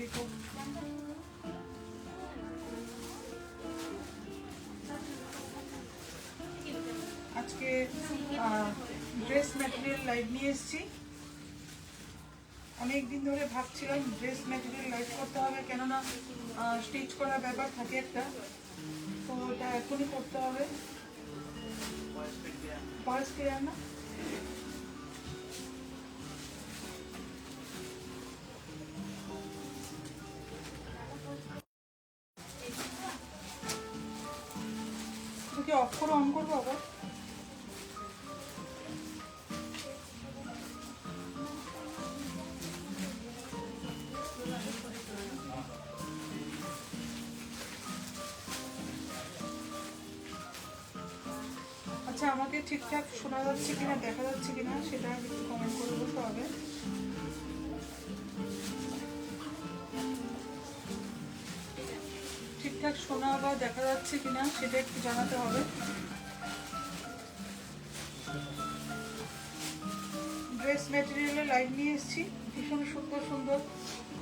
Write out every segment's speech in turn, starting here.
দেখো আজকে dress material live নিয়ে এসেছি। অনেকদিন ধরে ভাবছিলাম ড্রেস ম্যাটেরিয়াল লাইভ করতে হবে, কেননা স্টিচ করার ব্যাপার থাকে একটা, তো এটা এখনই করতে হবে। ভয়েস ক্লিয়ার না? কি অফ করে অন করবো আবার? আচ্ছা, আমাকে ঠিকঠাক শোনা যাচ্ছে কিনা, দেখা যাচ্ছে কিনা সেটা একটু কমেন্ট করে বলতে হবে। ঠিকঠাক শোনা বা দেখা যাচ্ছে কিনা সেটা একটু জানাতে হবে। ড্রেস ম্যাটেরিয়ালের লাইভ নিয়ে এসেছি, ভীষণ সুন্দর সুন্দর,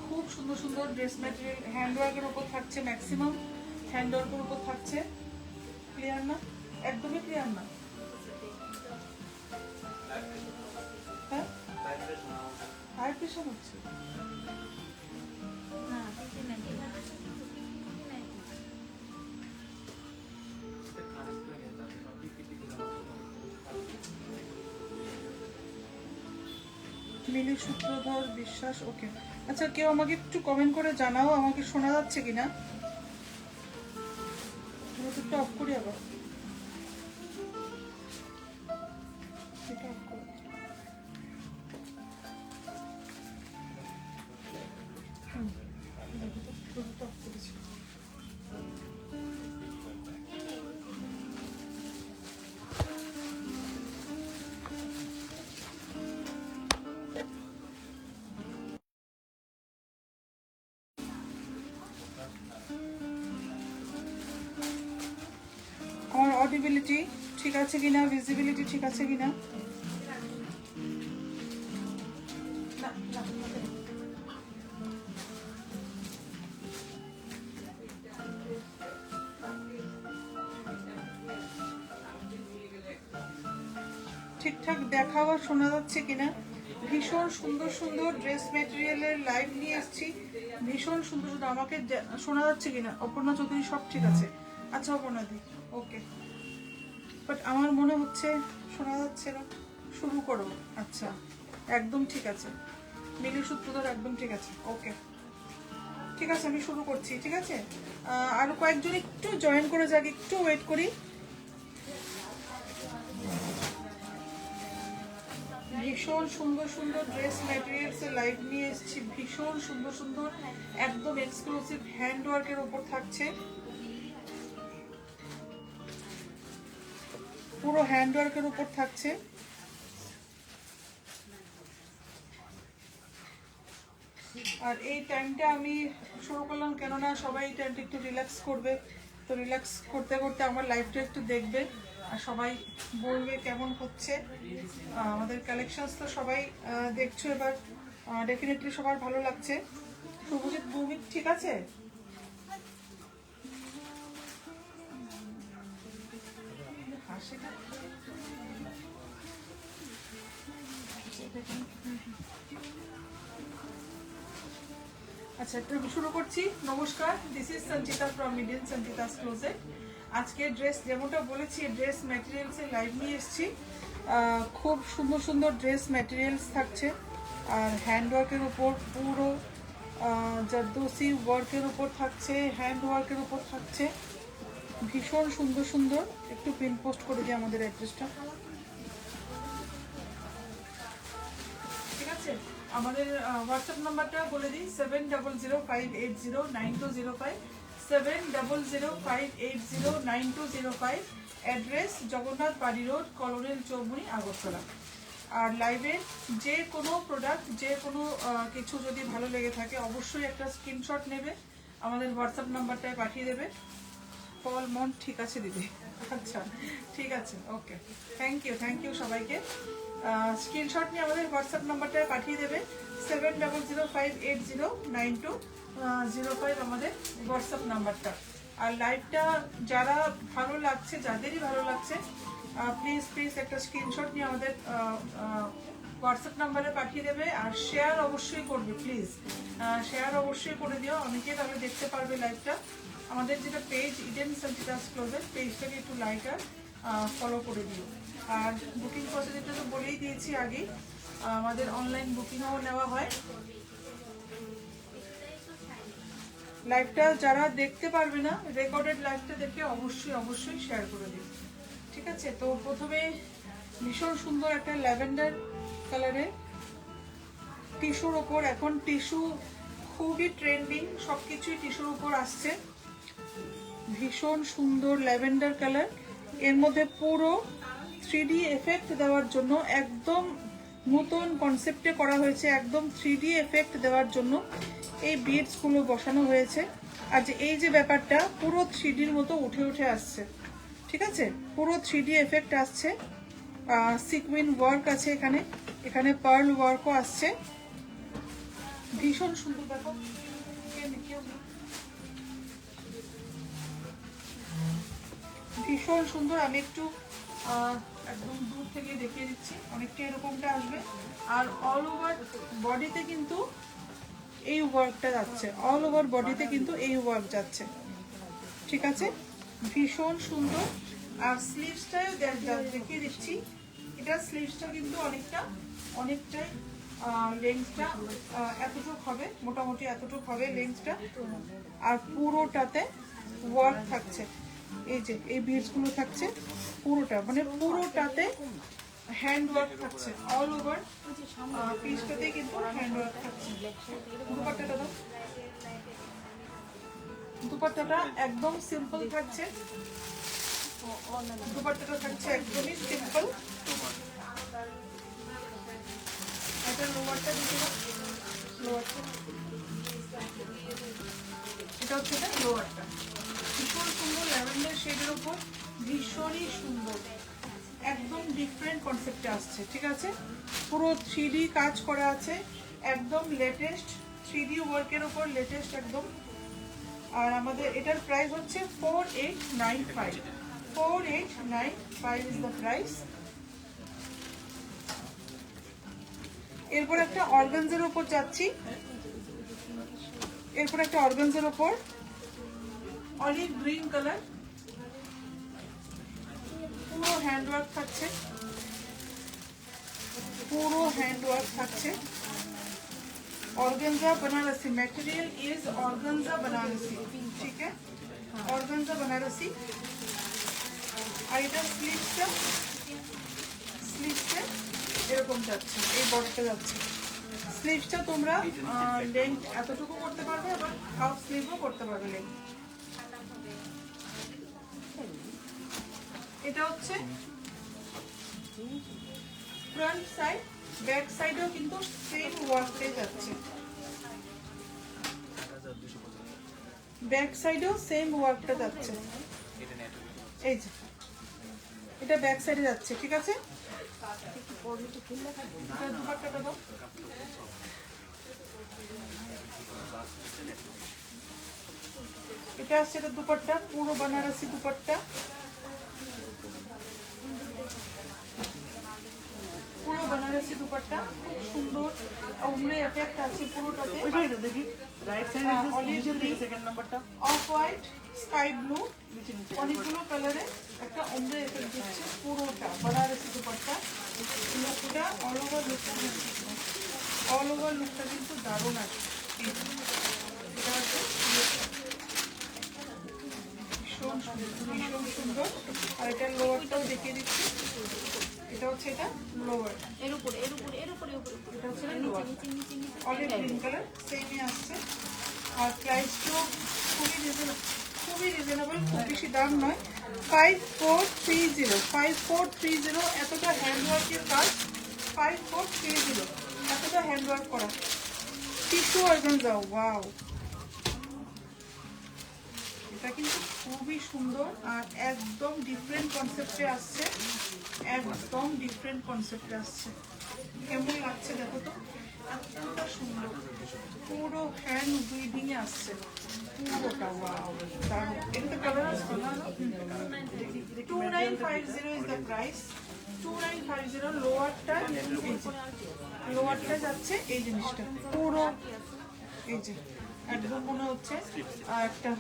খুব সুন্দর সুন্দর ড্রেস ম্যাটেরিয়াল হ্যান্ডওয়ার্কের উপর থাকছে, ম্যাক্সিমাম হ্যান্ডওয়ার্কের উপর থাকছে। ক্লিয়ার না? একদমই ক্লিয়ার না। হ্যাঁ, হাই প্রেশার হচ্ছে। মিলি সূত্রধর বিশ্বাস, ওকে। আচ্ছা, কেউ আমাকে একটু কমেন্ট করে জানাও আমাকে শোনা যাচ্ছে কিনা। ব্লুটুথটা অফ করি আবার। এটা অফ করি। ব্লুটুথটা অফ করেছি। আমার অডিবিলিটি ঠিক আছে কিনা, ভিজিবিলিটি ঠিক আছে কিনা? ঠিকঠাক দেখা বা শোনা যাচ্ছে কিনা? ভীষণ সুন্দর সুন্দর ড্রেস ম্যাটেরিয়ালের লাইভ নিয়ে এসেছি, ভীষণ সুন্দর সুন্দর। আমাকে শোনা যাচ্ছে কিনা? অপর্ণা চৌধুরী সব ঠিক আছে। আচ্ছা অপর্ণা দি, ওকে। বাট আমার মনে হচ্ছে শোনা যাচ্ছে না। শুরু করো। আচ্ছা, একদম ঠিক আছে। মিলি সূত্রধর একদম ঠিক আছে, ওকে। ঠিক আছে, আমি শুরু করছি। ঠিক আছে, আরো কয়েকজন একটু জয়েন করে যাক, একটু ওয়েট করি। ভীষণ সুন্দর সুন্দর ড্রেস ম্যাটেরিয়ালস এর লাইভ নিয়ে এসেছি, ভীষণ সুন্দর সুন্দর, একদম এক্সক্লুসিভ হ্যান্ডওয়ার্কের উপর থাকছে, পুরো হ্যান্ডওয়ার্কের উপর থাকছে। আর এই টাইমটা আমি শুরু করলাম কেননা সবাই এই টাইমটা একটু রিল্যাক্স করবে, তো রিল্যাক্স করতে করতে আমার লাইফটা একটু দেখবে আর সবাই বলবে কেমন হচ্ছে। আমাদের কালেকশনস তো সবাই দেখছো এবার, ডেফিনেটলি সবার ভালো লাগছে। শুভজিৎ ভৌমিক ঠিক আছে? হাসে না? আচ্ছা, একটু শুরু করছি। নমস্কার, this is Sanchita from median Sanchita's closet. আজকে ড্রেস যেমনটা বলেছি, ড্রেস ম্যাটেরিয়ালসের লাইভ নিয়ে এসেছি। খুব সুন্দর সুন্দর ড্রেস ম্যাটেরিয়ালস থাকছে আর হ্যান্ডওয়ার্কের উপর, পুরো জারদোসি ওয়ার্কের উপর থাকছে, হ্যান্ড ওয়ার্কের উপর থাকছে, ভীষণ সুন্দর সুন্দর। একটু পিন পোস্ট করে দিই আমাদের অ্যাড্রেসটা। ঠিক আছে, আমাদের হোয়াটসঅ্যাপ নাম্বারটা বলে দিই, 7005809205, 7005809205। Address Jagannath Bari road, কলোনিল Chowmuhani, Agartala. আর লাইভের যে কোনো প্রোডাক্ট, যে কোনো কিছু যদি ভালো লেগে থাকে অবশ্যই একটা স্ক্রিনশট নেবে, আমাদের হোয়াটসঅ্যাপ নাম্বারটায় পাঠিয়ে দেবে। ফল মন ঠিক আছে দিদি? আচ্ছা, ঠিক আছে, ওকে। থ্যাংক ইউ সবাইকে। স্ক্রিনশট নিয়ে আমাদের হোয়াটসঅ্যাপ নাম্বারটায় পাঠিয়ে দেবে, 7005809205। 05 আমাদের হোয়াটসঅ্যাপ নাম্বারটা। আর লাইভটা যারা ভালো লাগছে, যাদেরই ভালো লাগছে, প্লিজ একটা স্ক্রিনশট নিয়ে আমাদের হোয়াটসঅ্যাপ নাম্বারে পাঠিয়ে দেবে। আর শেয়ার অবশ্যই করবে, প্লিজ শেয়ার অবশ্যই করে দিও, অনেকে তাহলে দেখতে পারবে লাইভটা। আমাদের যেটা পেজ ইডেন সানচিতাস ক্লোজেট, পেজটাকে একটু লাইক আর ফলো করে দিও। আর বুকিং প্রসিডিউরটা তো বলেই দিয়েছি আগেই, আমাদের অনলাইন বুকিংও নেওয়া হয়। লাইভটা যারা দেখতে পারবে না, রেকর্ডেড লাইভটা দেখে অবশ্যই শেয়ার করে দিও, ঠিক আছে? তো প্রথমে ভীষণ সুন্দর একটা ল্যাভেন্ডার কালারের টিস্যুর ওপর, এখন টিস্যু খুবই ট্রেন্ডিং, সবকিছুই টিস্যুর উপর আসছে। ভীষণ সুন্দর ল্যাভেন্ডার কালার, এর মধ্যে পুরো 3D এফেক্ট দেওয়ার জন্য একদম নতুন কনসেপ্টে করা হয়েছে, একদম 3D এফেক্ট দেওয়ার জন্য এই বিডসগুলো বসানো হয়েছে। আর যে এই যে ব্যাপারটা পুরো 3Dর মতো উঠে আসছে, ঠিক আছে? পুরো 3D এফেক্ট আসছে, সিকুইন ওয়ার্ক আছে এখানে, এখানে পার্ল ওয়ার্কও আসছে। ভীষণ সুন্দর, দেখো ভীষণ সুন্দর। আমি একটু একদম দূর থেকে দেখিয়ে দিচ্ছি, অনেকটা এরকমটা আসবে। আর অল ওভার বডিতে কিন্তু এই ওয়ার্কটা যাচ্ছে, অল ওভার বডিতে কিন্তু এই ওয়ার্ক যাচ্ছে, ঠিক আছে? ভীষণ সুন্দর। আর স্লিভসটাও দেখিয়ে দিচ্ছি, এটা স্লিভসটা কিন্তু অনেকটাই লেন্থটা এতটুক হবে, মোটামুটি এতটুক হবে লেন্থটা। আর পুরোটাতে ওয়ার্ক থাকছে, এই যে এই বিটসগুলো থাকছে পুরোটা, মানে পুরোটাতে হ্যান্ড ওয়ার্ক থাকছে, অল ওভার পিসটাতে কিন্তু হ্যান্ড ওয়ার্ক থাকছে। দুপাট্টাটা দাও, দুপাট্টাটা একদম সিম্পল থাকছে, দুপাট্টাটা থাকছে একদমই সিম্পল। এটা লোয়ারটা দিতে দাও, লোয়ারটা, এটা হচ্ছে এটা লোয়ারটা। ভীষণ সুন্দর ল্যাভেন্ডার শেডের উপর, ভীষণই সুন্দর, একদম ডিফারেন্ট কনসেপ্টে আসছে, ঠিক আছে? পুরো 3D কাজ করা আছে, একদম লেটেস্ট 3D ওয়ার্কের উপর লেটেস্ট একদম। আর আমাদের এটার প্রাইস হচ্ছে 4895, 4895 ইজ দ্য প্রাইস। এরপর একটা অর্গানজার উপর যাচ্ছি, এরপর একটা অর্গানজার উপর অলিভ গ্রিন কালার, পুরো হ্যান্ডওয়ার্ক থাকছে, পুরো হ্যান্ডওয়ার্ক থাকছে। Organza Banarasi, material is organza Banarasi, ठीक है? ऑर्गेन्जा बनारसी। আর এটা স্লিভসটা এরকম যাচ্ছে, এই বর্ডারটা যাচ্ছে। স্লিভসটা তোমরা লেন্থ এতটুকু করতে পারবে, আবার হাফ স্লিভও করতে পারবে লেন্থ। এটা হচ্ছে ফ্রন্ট সাইড, ব্যাক সাইডেও কিন্তু সেম ওয়ার্কটাই যাচ্ছে, ব্যাক সাইডেও সেম ওয়ার্কটা যাচ্ছে। এই যে এটা ব্যাক সাইডে যাচ্ছে, ঠিক আছে? দুপাট্টাটা দাও, এটা আসছে এটা দুপাট্টা, পুরো বানারসি দুপাট্টা, পুরো বানারসি দুপাট্টা, খুব সুন্দর উমরে এফেক্ট আছে পুরোটাতে। দেখি রাইট সাইডে সেকেন্ড নাম্বারটা অফ হোয়াইট, স্কাই ব্লু, অনেকগুলো কালারে একটা উমরে এফেক্ট দিচ্ছে পুরোটা বানারসি দুপাট্টা। লুকটা অল ওভার লুকটা, অল ওভার লুকটা কিন্তু দারুণ আছে। এটা হচ্ছে ভীষণ সুন্দর। আর এটা লোয়ারটাও দেখিয়ে দিচ্ছি, এটা হচ্ছে এটা লোয়ার, এর উপরে এটা হচ্ছে লোয়ার, অলিভ গ্রিন কালার সেমই আসছে। আর প্রাইসটাও খুবই রিজনেবল, খুব বেশি দাম নয়। 5430 এতটা হ্যান্ডওয়ার্কের কাজ, 5430 এতটা হ্যান্ডওয়ার্ক করা টিস্যু অর্গানজা। ওয়াও, এটা কিন্তু খুবই সুন্দর আর একদম ডিফারেন্ট কনসেপ্টে আসছে, একদম ডিফারেন্ট কনসেপ্টে আসছে। কেমন লাগছে দেখো তো, এতটা সুন্দর, পুরো হ্যান্ড উইভিং এ আসছে পুরোটা। ওয়াও, দারুণ। এটাতে কালার আসছে না? 2950 ইজ দ্য প্রাইস। 2950 লোয়ারটা, লোয়ারটা যাচ্ছে এই জিনিসটা পুরো, এই যে একদম মনে হচ্ছে একটা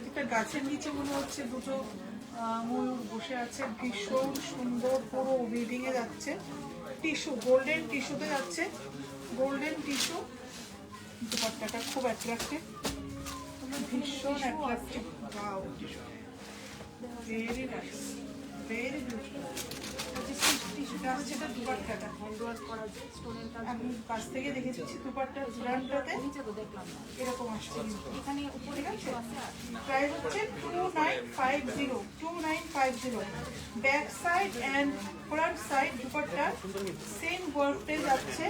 একটা গাছের নিচে মনে হচ্ছে দুটো ময়ূর বসে আছে। ভীষণ সুন্দর, পুরো উইভিং এ যাচ্ছে। টিস্যু, গোল্ডেন টিস্যুতে যাচ্ছে, গোল্ডেন টিস্যু। দুপাট্টাটা খুব অ্যাট্রাক্টিভ, ভীষণ attractive. Wow, very nice, very beautiful. টিস্যুটা আসছে, এটা দুপাট্টাটা আমি কাছ থেকে দেখে দিচ্ছি। দুপাট্টার ব্র্যান্ডটাতে এরকম আসছে, এখানে উপরে আছে। প্রাইস হচ্ছে 2950, 2950। Back side and front side dupatta same ওয়ার্কতে যাচ্ছে।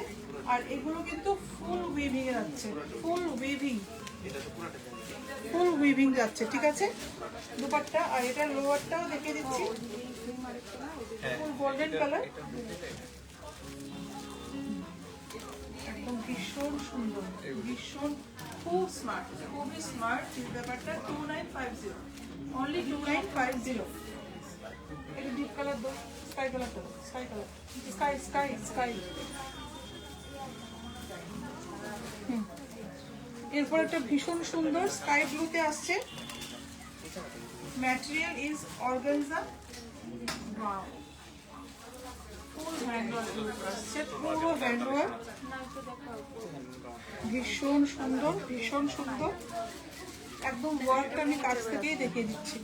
আর এগুলো কিন্তু ফুল উইভিং এ যাচ্ছে, ফুল উইভিং, ফুল উইভিং যাচ্ছে, ঠিক আছে দুপাট্টা। আর এটা লোয়ারটাও দেখে দিচ্ছি, ফুল গোল্ডেন কালার, একদম ভীষণ সুন্দর, ভীষণ, খুব স্মার্ট, খুবই স্মার্ট ব্যাপারটা। 2950, অনলি 2950। এটা ডিপ কালার দাও, স্কাই কালার দাও, sky colour, sky sky sky. এরপর একটা ভীষণ সুন্দর স্কাই ব্লুতে আসছে। Material is organza. Wow, full handwork আসছে, পুরো হ্যান্ডওয়ার্ক, ভীষণ সুন্দর, ভীষণ সুন্দর। একদম ওয়ার্কটা আমি কাছ থেকেই দেখিয়ে দিচ্ছি,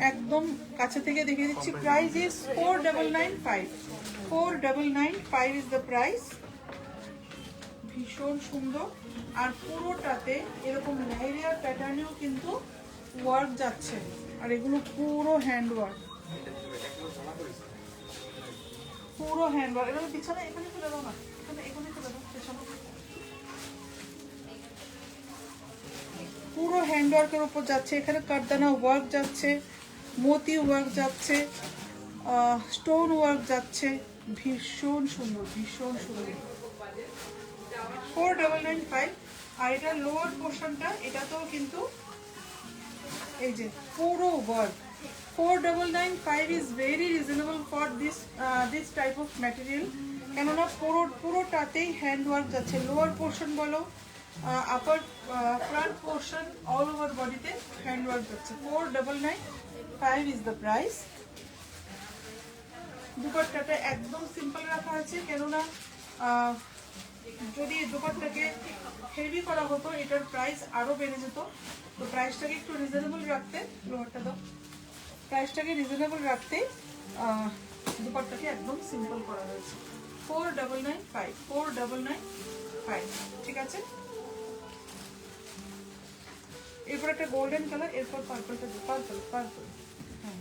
একদম কাছে থেকে দেখিয়ে দিচ্ছি। Price is 4995, 4995 is the price. ভীষণ সুন্দর। আর পুরোটাতে এরকম লেয়ার প্যাটার্নেও কিন্তু ওয়ার্ক যাচ্ছে। আর এগুলো পুরো হ্যান্ড ওয়ার্ক, পুরো হ্যান্ড ওয়ার্ক। এটা বিছানা এখানে ফেলে দাও না, এখানে এখানে ফেলে দাও বিছানা। পুরো হ্যান্ড ওয়ার্কের উপর যাচ্ছে। এখানে কারদানা ওয়ার্ক যাচ্ছে, মতি ওয়ার্ক যাচ্ছে, স্টোন ওয়ার্ক যাচ্ছে। ভীষণ সুন্দর, ভীষণ সুন্দর। 4995। আর এটা লোয়ার পোর্শনটা, এটাতেও কিন্তু এই যে পুরো work. 4995 is very reasonable for this type of material, কেননা পুরোটাতেই হ্যান্ড ওয়ার্ক যাচ্ছে। লোয়ার পোর্শন বলো, আপার ফ্রন্ট পোর্শন, অল ওভার বডিতে হ্যান্ড ওয়ার্ক যাচ্ছে। 4995 ইজ দ্য প্রাইস। দুপাট্টাটা একদম সিম্পল রাখা আছে, কেননা যদি দুপাট্টাকে হেভি করা হতো এটার প্রাইস আরো বেড়ে যেত। তো প্রাইসটাকে একটু রিজনেবল রাখতে, লোয়ারটা দাও, প্রাইসটাকে রিজনেবল রাখতে দুপাট্টাকে একদম সিম্পল করা হয়েছে। 4995, 4995, ঠিক আছে। এরপর একটা গোল্ডেন কালার, এরপর পার্পলটা, পার্পল পার্পল, হ্যাঁ।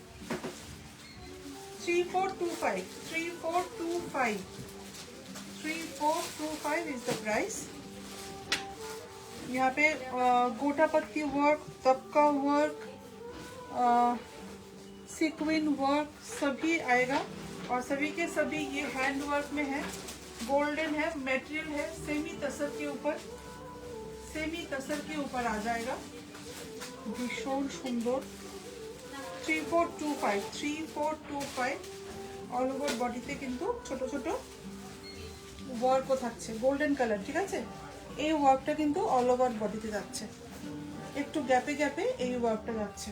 3425, 3425, 3425 is the price। यहाँ पे गोटा पत्ती वर्क, तबका वर्क, सीक्वेंस वर्क सभी आएगा। और सभी के सभी ये हैंड वर्क में है, गोल्डन है, मटेरियल है, सेमी तसर के ऊपर, सेमी तसर के ऊपर आ जाएगा। भीषण सुंदर। 3425, 3425। অল ওভার বডিতে কিন্তু ছোট ছোট ওয়ার্কও থাকছে, গোল্ডেন কালার, ঠিক আছে। এই ওয়ার্কটা কিন্তু অল ওভার বডিতে যাচ্ছে, একটু গ্যাপে গ্যাপে এই ওয়ার্কটা যাচ্ছে।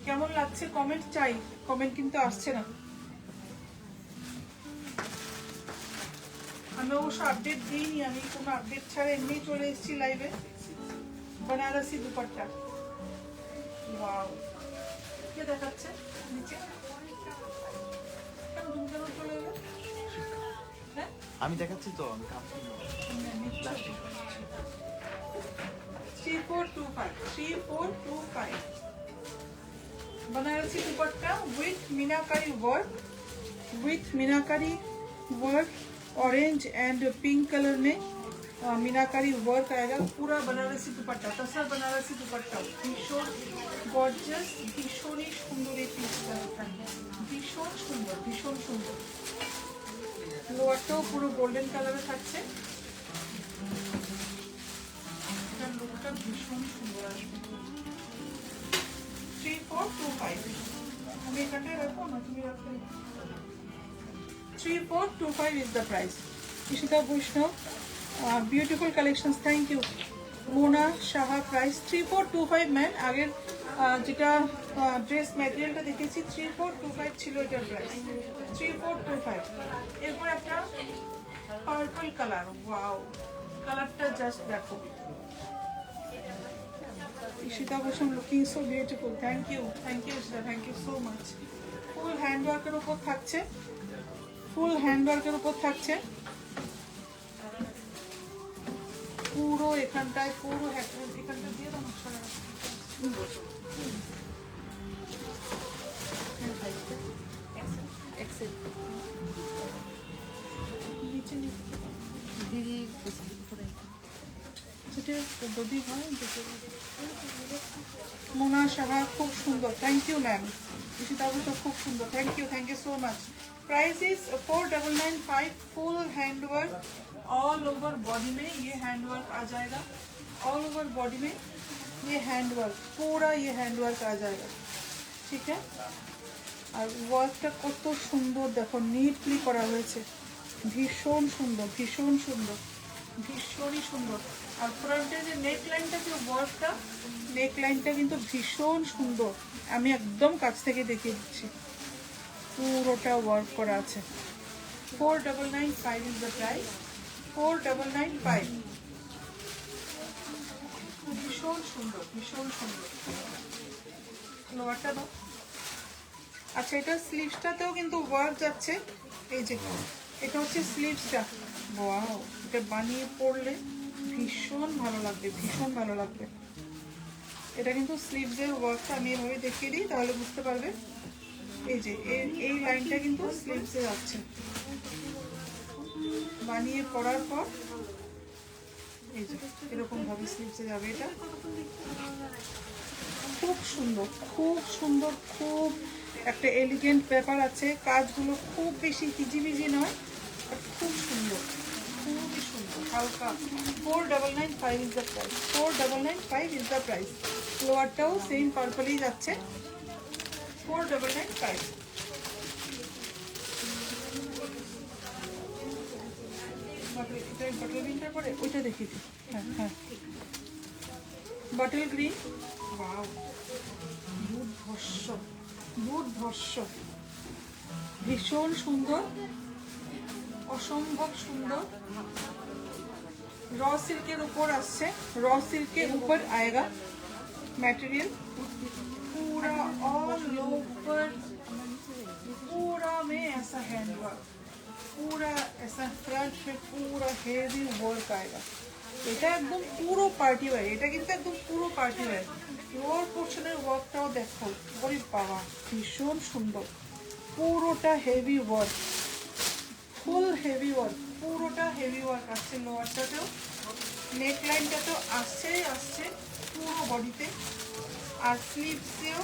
কেমন লাগছে কমেন্ট চাই, কমেন্ট কিন্তু আসছে না। আমি অবশ্য আপডেট দিইনি, আমি কোনো আপডেট ছাড়া এমনি চলে এসেছি লাইভে। बनारसी दुपट्टा, ওয়াও, কে দেখাচ্ছে নিচে? কেন তুমি কেন চলে এলে? হ্যাঁ আমি দেখাচ্ছি তো, আমি কাম করি। 3425, 3425 बनारसी दुपट्टा with meenakari work, with meenakari work, orange and pink colour में मीनाकारी वर्क आएगा, पूरा बनारसी दुपट्टा, तसर बनारसी दुपट्टा, भीषण गॉर्जियास, भीषण ही सुंदर এই পিসটা, ভীষণ সুন্দর, ভীষণ সুন্দর। লোয়ারটাও পুরো গোল্ডেন কালারে থাকছে, এটার লুকটা ভীষণ সুন্দর আসবে। 3425, আমি এখানটায় রাখবো না, তুমি রাখবে। 3425 is the price. Ishita Vaishnav, beautiful collections, thank you. Mona Shaha price 3425 man. আগের যেটা ড্রেস ম্যাটেরিয়ালটা দেখেছি 3425 ছিল এটার প্রাইস, 3425। এরপর একটা পার্পল কালার, ওয়াও কালারটা জাস্ট দেখো। Ishita Vaishnav looking so beautiful, thank you Ishita, thank you so much. Full hand ওয়ার্কের উপর থাকছে, ফুল হ্যান্ড ওয়ার্কের উপর থাকছে, পুরো এখানটায়, পুরো এখানটা দিয়ে দাও নকশাটা। নিচে দিদি যদি হয় মোনা সাহা খুব সুন্দর, থ্যাংক ইউ ম্যাম। ঈশিতা অবশ্য খুব সুন্দর, thank you so much. Price is 4995, full hand work all over body में, ये हैंड वर्क आ जाएगा, ऑल ओवर बॉडी में ये हैंड वर्क, पूरा ये हैंड वर्क आ जाएगा, ठीक है। আর ওয়ার্কটা কত সুন্দর দেখো, নিটলি করা হয়েছে, ভীষণ সুন্দর, ভীষণ সুন্দর, ভীষণই সুন্দর। আর ফ্রন্টে যে নেক লাইনটা, যে ওয়ার্কটা, নেক লাইনটা কিন্তু ভীষণ সুন্দর, আমি একদম কাছ থেকে দেখিয়ে দিচ্ছি, পুরোটা ওয়ার্ক করা আছে। 4995 ইজ দ্য প্রাইস, 4995, ভীষণ সুন্দর, ভীষণ সুন্দর। লোয়ারটা দাও। আচ্ছা, এটা স্লিভসটাতেও কিন্তু ওয়ার্ক যাচ্ছে, এই যে এটা হচ্ছে স্লিভসটা, ওয়াও এটা বানিয়ে পরলে ভীষণ ভালো লাগবে, ভীষণ ভালো লাগবে। এটা কিন্তু স্লিভসের ওয়ার্কটা আমি এভাবে দেখিয়ে দিই, তাহলে বুঝতে পারবে। এই যে এই লাইনটা কিন্তু স্লিভসে যাচ্ছে, বানিয়ে পরার পর এই যে এরকম ভাবে স্লিভসে যাবে। এটা খুব সুন্দর, খুব সুন্দর, খুব একটা এলিগেন্ট ব্যাপার আছে, কাজগুলো খুব বেশি হিজিবিজি নয়, খুব সুন্দর, খুবই সুন্দর, হালকা। 4995 is the price, 4995 is the price. লোয়ারটাও সেম পার্পলেই যাচ্ছে, 4995। বাটল গ্রিনটা পরে ওইটা দেখিয়েছি, হ্যাঁ হ্যাঁ, বাটল গ্রিন, ওয়াও দুর্ধর্ষ, দুর্ধর্ষ, ভীষণ সুন্দর, অসম্ভব সুন্দর। র সিল্কের উপর আসছে, র সিল্কের উপর आएगा मटेरियल, पूरा ऑल ओवर, पूरा में ऐसा हैंड वर्क, पूरा ऐसा फ्रंट में पूरा हेवी वर्क आएगा। এটা একদম পুরো পার্টি ওয়্যার, এটা কিন্তু একদম পুরো পার্টি ওয়্যার। লোয়ার পোর্শনের ওয়ার্কটাও দেখো, ওরে বাবা ভীষণ সুন্দর, পুরোটা হেভি ওয়ার্ক, ফুল হেভি ওয়ার্ক, পুরোটা হেভি ওয়ার্ক আসছে। লোয়ারটাতেও নেক লাইনটাতেও আসছেই আসছে পুরো বডিতে, আর স্লিভসেও,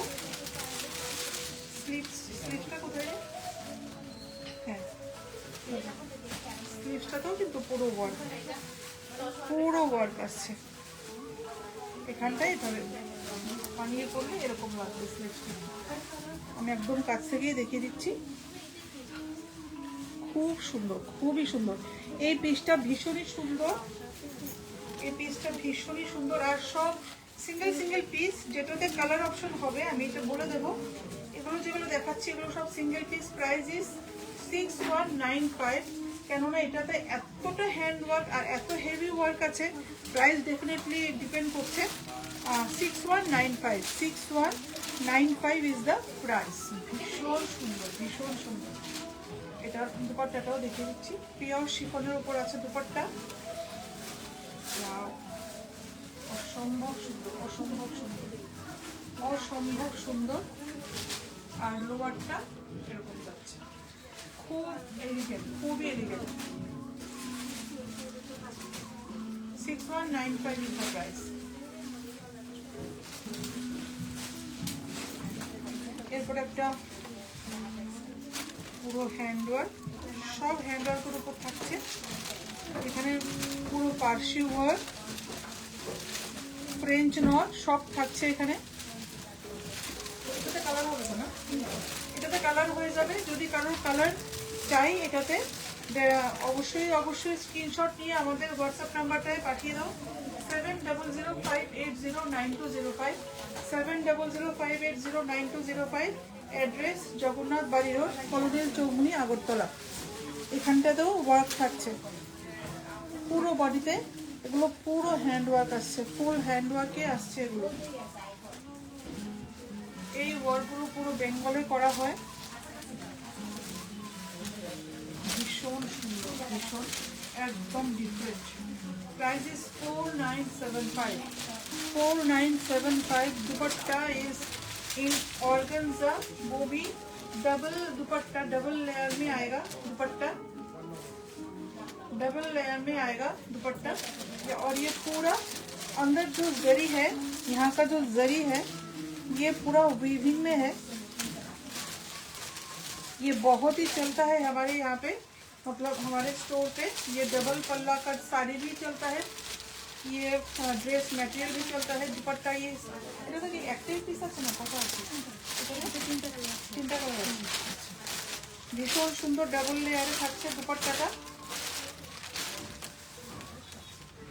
স্লিভসটা কোথায়, হ্যাঁ স্লিভসটাতেও কিন্তু পুরো ওয়ার্ক, পুরো ওয়ার্ক আসছে। এখানটাই ধরে বানিয়ে করলে এরকম লাগবে স্লিভসটা। আমি একদম কাছ থেকেই দেখিয়ে দিচ্ছি, খুব সুন্দর, খুবই সুন্দর। এই পিসটা ভীষণই সুন্দর, এই পিসটা ভীষণই সুন্দর। আর সব সিঙ্গেল সিঙ্গেল পিস, যেটাতে কালার অপশন হবে আমি এটা বলে দেবো। এগুলো যেগুলো দেখাচ্ছি এগুলো সব সিঙ্গেল পিস। প্রাইস ইজ 6195, কেননা এটাতে এতটা হ্যান্ড ওয়ার্ক আর এত হেভি ওয়ার্ক আছে, প্রাইস ডেফিনেটলি ডিপেন্ড করছে। 6195, 6195 ইজ দ্য প্রাইস। ভীষণ সুন্দর, ভীষণ সুন্দর। এটার দুপাট্টাটাও দেখিয়ে দিচ্ছি, পিওর শিফনের উপর আছে দুপাট্টা, অসম্ভব সুন্দর, অসম্ভব সুন্দর, অসম্ভব সুন্দর। আর লোয়ারটা এরকম যাচ্ছে, খুব এলিগেন্ট, খুবই এলিগেন্ট। 9795 is the price. এরপর একটা পুরো হ্যান্ডওয়ার্ক, সব হ্যান্ডওয়ার্কের উপর থাকছে। এখানে পুরো পার্সি ওয়ার্ক, ফ্রেঞ্চ নট সব থাকছে এখানে। এটাতে কালার হবে না, এটাতে কালার হয়ে যাবে। যদি কারোর কালার চাই এটাতে অবশ্যই স্ক্রিনশট নিয়ে আমাদের হোয়াটসঅ্যাপ নাম্বারটায় পাঠিয়ে দাও 7005809205 7005809205। Address Jagannath Bari road, colonial Chowmuhani, Agartala. এখানটাতেও ওয়ার্ক থাকছে পুরো বডিতে। এগুলো পুরো হ্যান্ডওয়ার্ক আসছে, ফুল হ্যান্ডওয়ার্কে আসছে এগুলো। এই ওয়ার্কগুলো পুরো বেঙ্গলে করা হয়। ভীষণ সুন্দর, ভীষণ একদম different. Price is 4975। 4975। Dupatta is in organza, वो भी डबल दुपट्टा, डबल लेयर में आएगा दुपट्टा, डबल लेयर में आएगा दुपट्टा। और ये पूरा अंदर जो जरी है, यहाँ का जो जरी है ये पूरा वीविंग में है। ये बहुत ही चलता है हमारे यहाँ पे, मतलब हमारे स्टोर पे। ये डबल पल्ला का साड़ी भी चलता है, ये ड्रेस मटेरियल भी चलता है। दुपट्टा ये এটা তো কি একটাই পিস আছে না, কত আছে? তিনটা কালার আছে। ভীষণ সুন্দর ডাবল লেয়ারে থাকছে দুপাট্টাটা।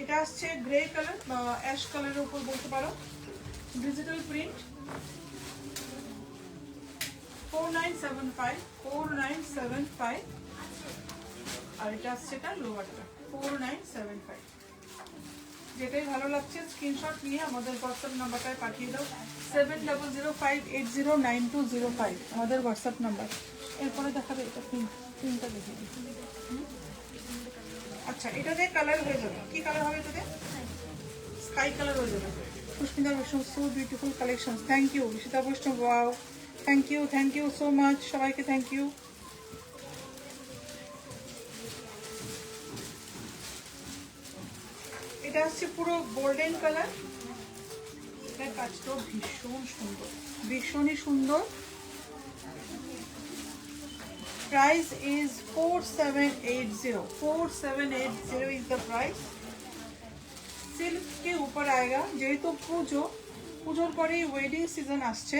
এটা আসছে গ্রে কালার বা অ্যাশ কালারের উপর বলতে পারো, ডিজিটাল প্রিন্ট। 4975 4975। আর এটা আসছে এটা লোয়ারটা 4975। যেটাই ভালো লাগছে স্ক্রিনশট নিয়ে আমাদের হোয়াটসঅ্যাপ নাম্বারটায় পাঠিয়ে দাও 7005809205 আমাদের হোয়াটসঅ্যাপ নাম্বার। এরপরে দেখাবে এটা প্রিন্টটা দেখিয়ে দিই। আচ্ছা, এটাতে কালার হয়ে যাবে। কি কালার হবে এটাতে? স্কাই কালার হয়ে যাবে। Pushpita Baishnab, so beautiful collection. Thank you Rishita Baishnab, wow, thank you so much সবাইকে, থ্যাংক ইউ। এটা হচ্ছে পুরো গোল্ডেন কালার। এটার কাজটাও ভীষণ সুন্দর, ভীষণই সুন্দর। Price is 4780। 4780 is the price. Silk के ऊपर आएगा। যেহেতু পুজোর পরে ওয়েডিং সিজন আসছে,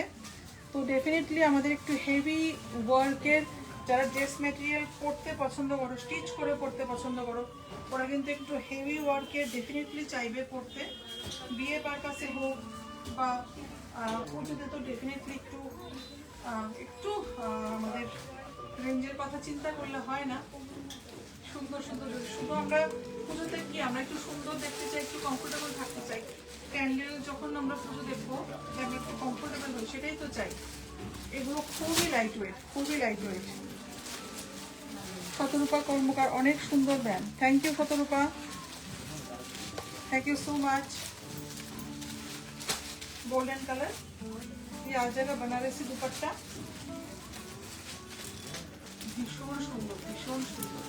তো ডেফিনেটলি আমাদের একটু হেভি ওয়ার্কের, যারা ড্রেস মেটেরিয়াল পরতে পছন্দ করো, স্টিচ করে পরতে পছন্দ করো, ওরা কিন্তু একটু হেভি ওয়ার্কের ডেফিনেটলি চাইবে পরতে। বিয়ে পারপাসে হোক বা পুজোতে তো ডেফিনেটলি একটু আমাদের রেঞ্জের কথা চিন্তা করলে হয় না। সুন্দর সুন্দর, শুধু আমরা পুজোতে কি আমরা একটু সুন্দর দেখতে চাই, একটু কমফোর্টেবল থাকতে চাই। ক্যান্ডেল যখন আমরা পুজো দেখবো আমরা একটু কমফোর্টেবল হই, সেটাই তো চাই। এগুলো খুবই লাইট ওয়েট, খুবই লাইট ওয়েট। শতরূপা কর্মকার, অনেক সুন্দর brand. Thank you Shatarupa, thank you so much. Golden colour, ये आ जाएगा बनारसी दुपट्टा। भीषण सुंदर, भीषण सुंदर।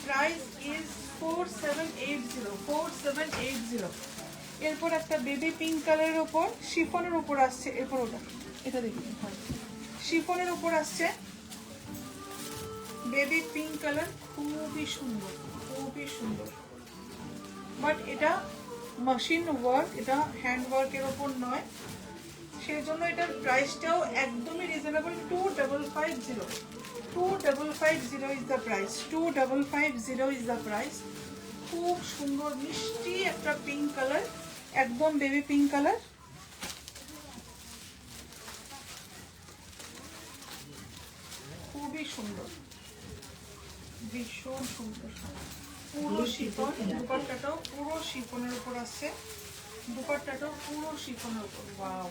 Price is 4780। 4780। এরপর একটা বেবি পিঙ্ক কালারের উপর শিফনের উপর আসছে। এরপর ওটা, এটা দেখি, শিফনের উপর আসছে বেবি পিঙ্ক কালার। খুবই সুন্দর, খুবই সুন্দর। বাট এটা মেশিন ওয়ার্ক, এটা হ্যান্ড ওয়ার্কের ওপর নয়, সেই জন্য এটার প্রাইসটাও একদমই reasonable. 2550। 2550 is the price. 2550 is the price. খুব সুন্দর মিষ্টি একটা পিঙ্ক কালার, একদম বেবি পিঙ্ক কালার। খুবই সুন্দর, ভীষণ সুন্দর। পুরো শিফন, দুপাট্টাটাও পুরো শিফনের উপর আসছে। দুপাট্টাটাও পুরো শিফনের উপর। ওয়াও,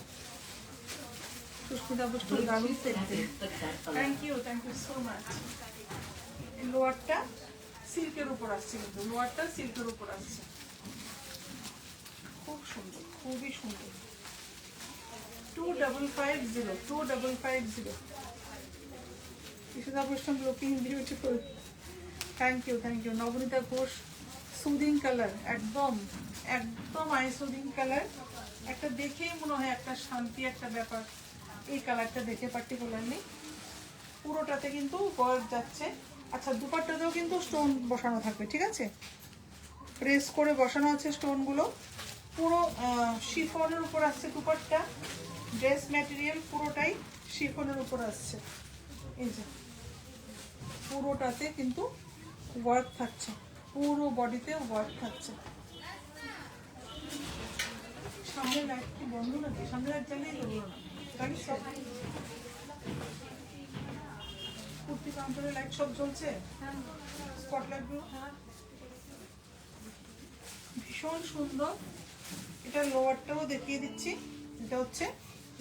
সুস্মিতা বৈষ্ণব, দারুণ দেখতে। Thank you so much. লোয়ারটা সিল্কের উপর আসছে, কিন্তু লোয়ারটা সিল্কের উপর আসছে। খুব সুন্দর, খুবই সুন্দর। 2550। 2550। Susmita Baishnab, looking beautiful. Thank you. Nabanita Ghosh, soothing colour, একদম একদম আই সুদিং কালার। একটা দেখেই মনে হয় একটা শান্তি, একটা ব্যাপার এই কালারটা দেখে পার্টিকুলারলি। পুরোটাতে কিন্তু ওয়ার্ক যাচ্ছে। আচ্ছা, দুপাট্টাতেও কিন্তু স্টোন বসানো থাকবে, ঠিক আছে? প্রেস করে বসানো আছে স্টোনগুলো। পুরো শিফনের উপর আসছে দুপাট্টা। ড্রেস ম্যাটেরিয়াল পুরোটাই শিফনের উপর আসছে। এই যে পুরোটাতে কিন্তু ওয়ার্ক থাকছে, পুরো বডিতে ওয়ার্ক থাকছে। সামনে লাইট কি বন্ধ নাকি? সামনে লাইট জ্বালিয়ে দেবো না, জানিস? কুর্তি কাউন্টারে লাইট সব জ্বলছে, স্পটলাইটগুলো ভীষণ সুন্দর। এটা লোয়ারটাও দেখিয়ে দিচ্ছি, এটা হচ্ছে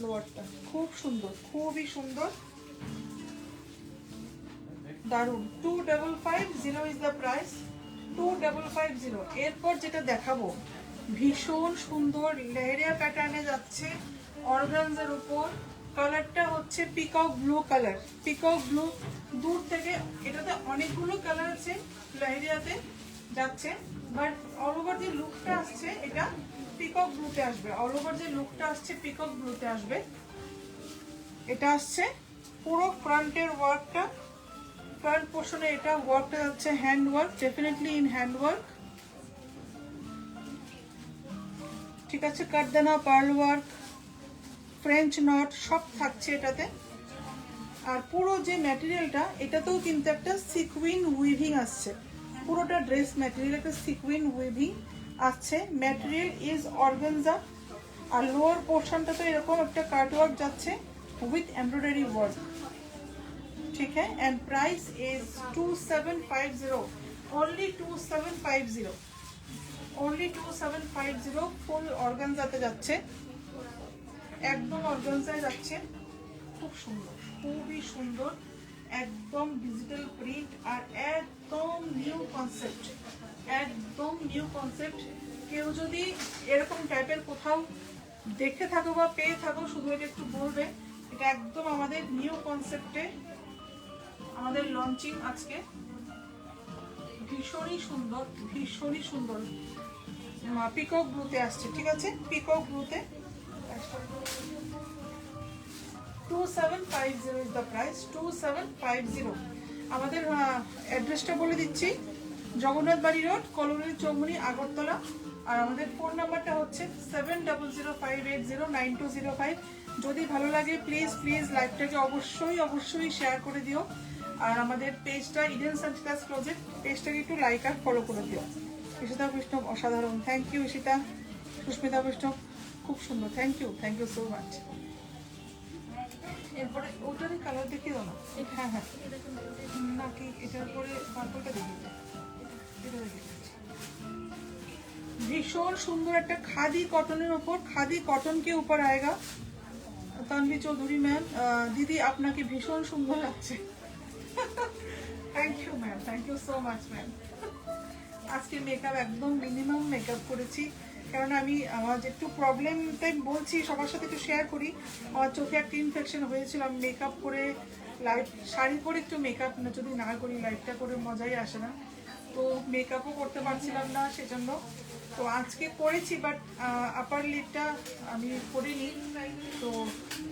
লোয়ারটা, খুব সুন্দর, খুবই সুন্দর, দারুণ। 2550 ইজ দ্য প্রাইস, 2550। এরপর যেটা দেখাবো ভীষণ সুন্দর লেহেরিয়া প্যাটার্নে যাচ্ছে অর্গানজার উপর। কালারটা হচ্ছে peacock blue colour, peacock blue. দূর থেকে এটাতে অনেকগুলো কালার আছে, লেহেরিয়াতে যাচ্ছে, বাট অল ওভার যে লুকটা আসছে এটা পিকক ব্লুতে আসবে। অল ওভার যে লুকটা আসছে পিকক ব্লুতে আসবে। এটা আসছে পুরো ফ্রন্টের ওয়ার্কটা, ফ্রন্ট পোর্শনে এটা ওয়ার্কটা যাচ্ছে hand work, definitely in hand work, ঠিক আছে? কাটদানা, পার্ল ওয়ার্ক, ফ্রেঞ্চ নট সব থাকছে এটাতে। আর পুরো যে ম্যাটেরিয়ালটা এটাতেও কিন্তু একটা সিকুইন উইভিং আসছে, পুরোটা ড্রেস ম্যাটেরিয়াল একটা সিকুইন উইভিং আসছে। Material is organza. আর লোয়ার পোর্শনটা তো এরকম একটা কাট ওয়ার্ক যাচ্ছে উইথ এমব্রয়ডারি ওয়ার্ক, ঠিক है। And price is 2750, only 2750, only 2750। Full অর্গানজাতে যাচ্ছে, একদম অর্গানজায় যাচ্ছে, খুব সুন্দর, খুবই সুন্দর, একদম ডিজিটাল প্রিন্ট আর একদম নিউ কনসেপ্ট, একদম নিউ কনসেপ্ট। কেউ যদি এরকম টাইপের কোথাও দেখে থাকো বা পেয়ে থাকো, শুধু এটা একটু বলবে। এটা একদম আমাদের নিউ কনসেপ্টে আমাদের লঞ্চিং আজকে, ভীষণই সুন্দর, ভীষণই সুন্দর। পিকক ব্লুতে আসছে, ঠিক আছে? পিকক ব্লুতে 2750 ইজ দ্য প্রাইস, 2750। আমাদের অ্যাড্রেসটা বলে দিচ্ছি, জগন্নাথ বাড়ি রোড, কলোনি চৌমুনি, আগরতলা। আর আমাদের ফোন নাম্বারটা হচ্ছে 7005809205। যদি ভালো লাগে প্লিজ প্লিজ লাইভটাকে অবশ্যই অবশ্যই শেয়ার করে দিও। আর আমাদের পেজটা ইডেন সানক্লাস ক্লোজেট, পেজটাকে একটু লাইক আর ফলো করে দিও। ঈশিতা বৈষ্ণব অসাধারণ, থ্যাংক ইউ ঈশিতা। সুস্মিতা বৈষ্ণব খুব সুন্দর, থ্যাংক ইউ সো মাচ। এরপরে ওটারই কালার দেখিয়ে দাও না। হ্যাঁ হ্যাঁ, নাকি এটার পরে পার্পলটা দেখিয়ে দাও, এটা দেখিয়ে দিচ্ছি। ভীষণ সুন্দর একটা খাদি কটনের উপর, খাদি কটন के ऊपर आएगा। তানভি চৌধুরী ম্যাম, দিদি আপনাকে ভীষণ সুন্দর লাগছে। Thank you ma'am, thank you so much ma'am. আজকে মেকআপ একদম মিনিমাম মেকআপ করেছি, কারণ আমি আমার যে একটু প্রবলেম তাই বলছি, সবার সাথে একটু শেয়ার করি। আমার চোখে একটা ইনফেকশন হয়েছিল, আমি মেকআপ করে লাইভ শাড়ি পরে একটু মেকআপ যদি না করি লাইভটা করে মজাই আসে না, তো মেকআপও করতে পারছিলাম না সেজন্য। তো আজকে করেছি, বাট আপার লিডটা আমি করিনি, তো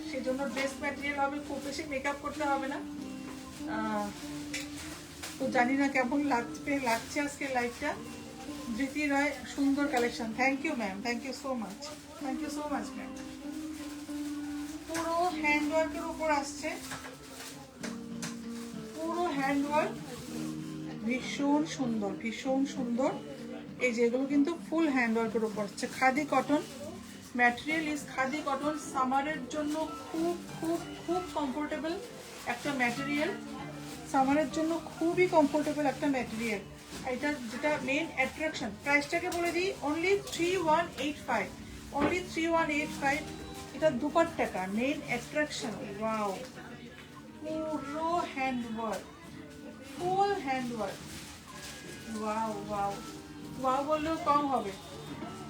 সেজন্য ড্রেস ম্যাটেরিয়াল হবে, খুব বেশি মেকআপ করতে হবে না। তো জানি না কেমন লাগছে আজকে লাইভটা। ধৃতি রায়, সুন্দর collection, thank you ma'am, thank you so much, thank you so much ma'am. পুরো হ্যান্ড ওয়ার্কের উপর আসছে, পুরো হ্যান্ড ওয়ার্ক, ভীষণ সুন্দর, ভীষণ সুন্দর। এই যেগুলো কিন্তু ফুল হ্যান্ড ওয়ার্কের উপর আসছে, khadi cotton material is khadi cotton. সামারের জন্য খুব খুব খুব কমফোর্টেবল একটা ম্যাটেরিয়াল, সামারের জন্য খুবই কমফোর্টেবল একটা ম্যাটেরিয়াল। এটা যেটা মেন অ্যাট্রাকশন, প্রাইসটাকে বলে দিই, অনলি 3185, অনলি 3185। এটা দুপাট্টাটা মেন অ্যাট্রাকশন। ওয়াও, পুরো hand work, full hand work. Wow wow wow বললেও কম হবে।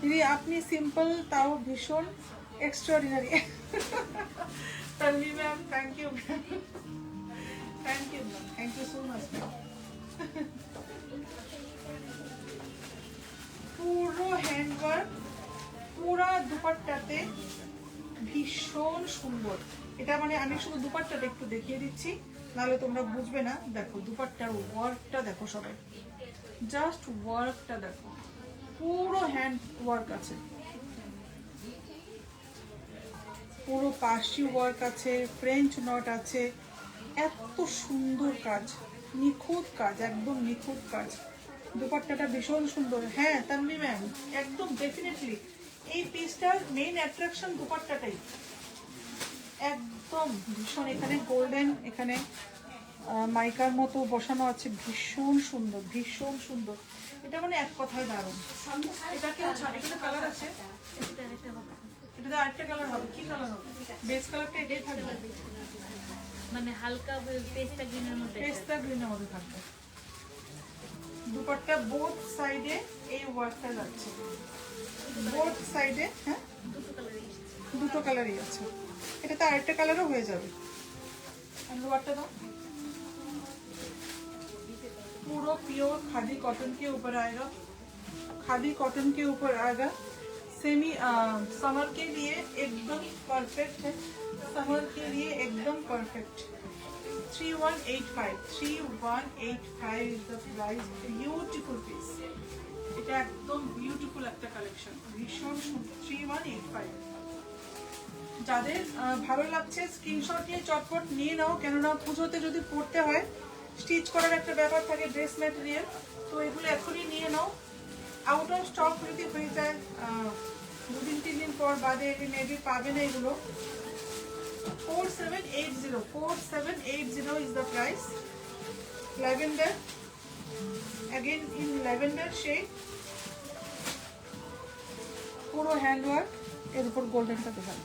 দিদি আপনি সিম্পল তাও ভীষণ extraordinary. Tanvi ma'am, thank you ma'am, thank you ma'am, thank you so much ma'am. Work, পুরা দুপাট্টাতে ভীষণ সুন্দর। এটা মানে আমি শুধু দুপাট্টাটা একটু দেখিয়ে দিচ্ছি, নাহলে তোমরা বুঝবে না। দেখো দুপাট্টার ওয়ার্কটা দেখো সবাই, জাস্ট ওয়ার্কটা দেখো, পুরো হ্যান্ড ওয়ার্ক আছে, পুরো পার্সি ওয়ার্ক আছে, ফ্রেঞ্চ নট আছে, এত সুন্দর কাজ, নিখুঁত কাজ, একদম নিখুঁত কাজ। দুপাট্টাটা ভীষণ সুন্দর। হ্যাঁ তানভি ম্যাম, একদম ডেফিনেটলি এই পিসটার মেইন অ্যাট্রাকশন দুপাট্টাটাই, একদম ভীষণ। এখানে গোল্ডেন, এখানে মাইকার মতো বসানো আছে, ভীষণ সুন্দর, ভীষণ সুন্দর। এটা মানে এক কথায় দারুণ। এটা কেউ ছাড়ে, এখানে কালার আছে, এটাতে আরেকটা কালার হবে। কি কালার হবে? বেস কালারটা এটাই থাকবে, মানে হালকা পেস্তা গ্রিনের মধ্যে। পেস্তা গ্রিনের মধ্যে থাকবে। দুপাট্টা বোথ সাইডে এই ওয়ার্কটা যাচ্ছে, বোথ সাইডে। হ্যাঁ দুটো কালারই আছে, এটাতে আরেকটা কালারও হয়ে যাবে। আর লোয়ারটা দাও, पूरा प्योर खादी कॉटन के ऊपर आएगा, खादी कॉटन के ऊपर आएगा। सेमी समर के लिए एकदम परफेक्ट है, समर के लिए एकदम perfect. 3185 is the price। Beautiful piece, এটা একদম বিউটিফুল একটা কালেকশন, ভীষণ সুন্দর। 3185। যাদের ভালো লাগছে স্ক্রিনশট নিয়ে চটপট নিয়ে নাও, কেননা পুজোতে যদি পড়তে হয়, স্টিচ করার একটা ব্যাপার থাকে, ড্রেস ম্যাটেরিয়াল, তো এগুলো এখনই নিয়ে নাও। আউট অফ স্টক যদি হয়ে যায় 2-3 দিন পর বাদে মেবি পাবে না এগুলো। 4780 is the price। Lavender, again in lavender shade, পুরো হ্যান্ডওয়ার্ক, এর উপর গোল্ডেনটা দেখাবে,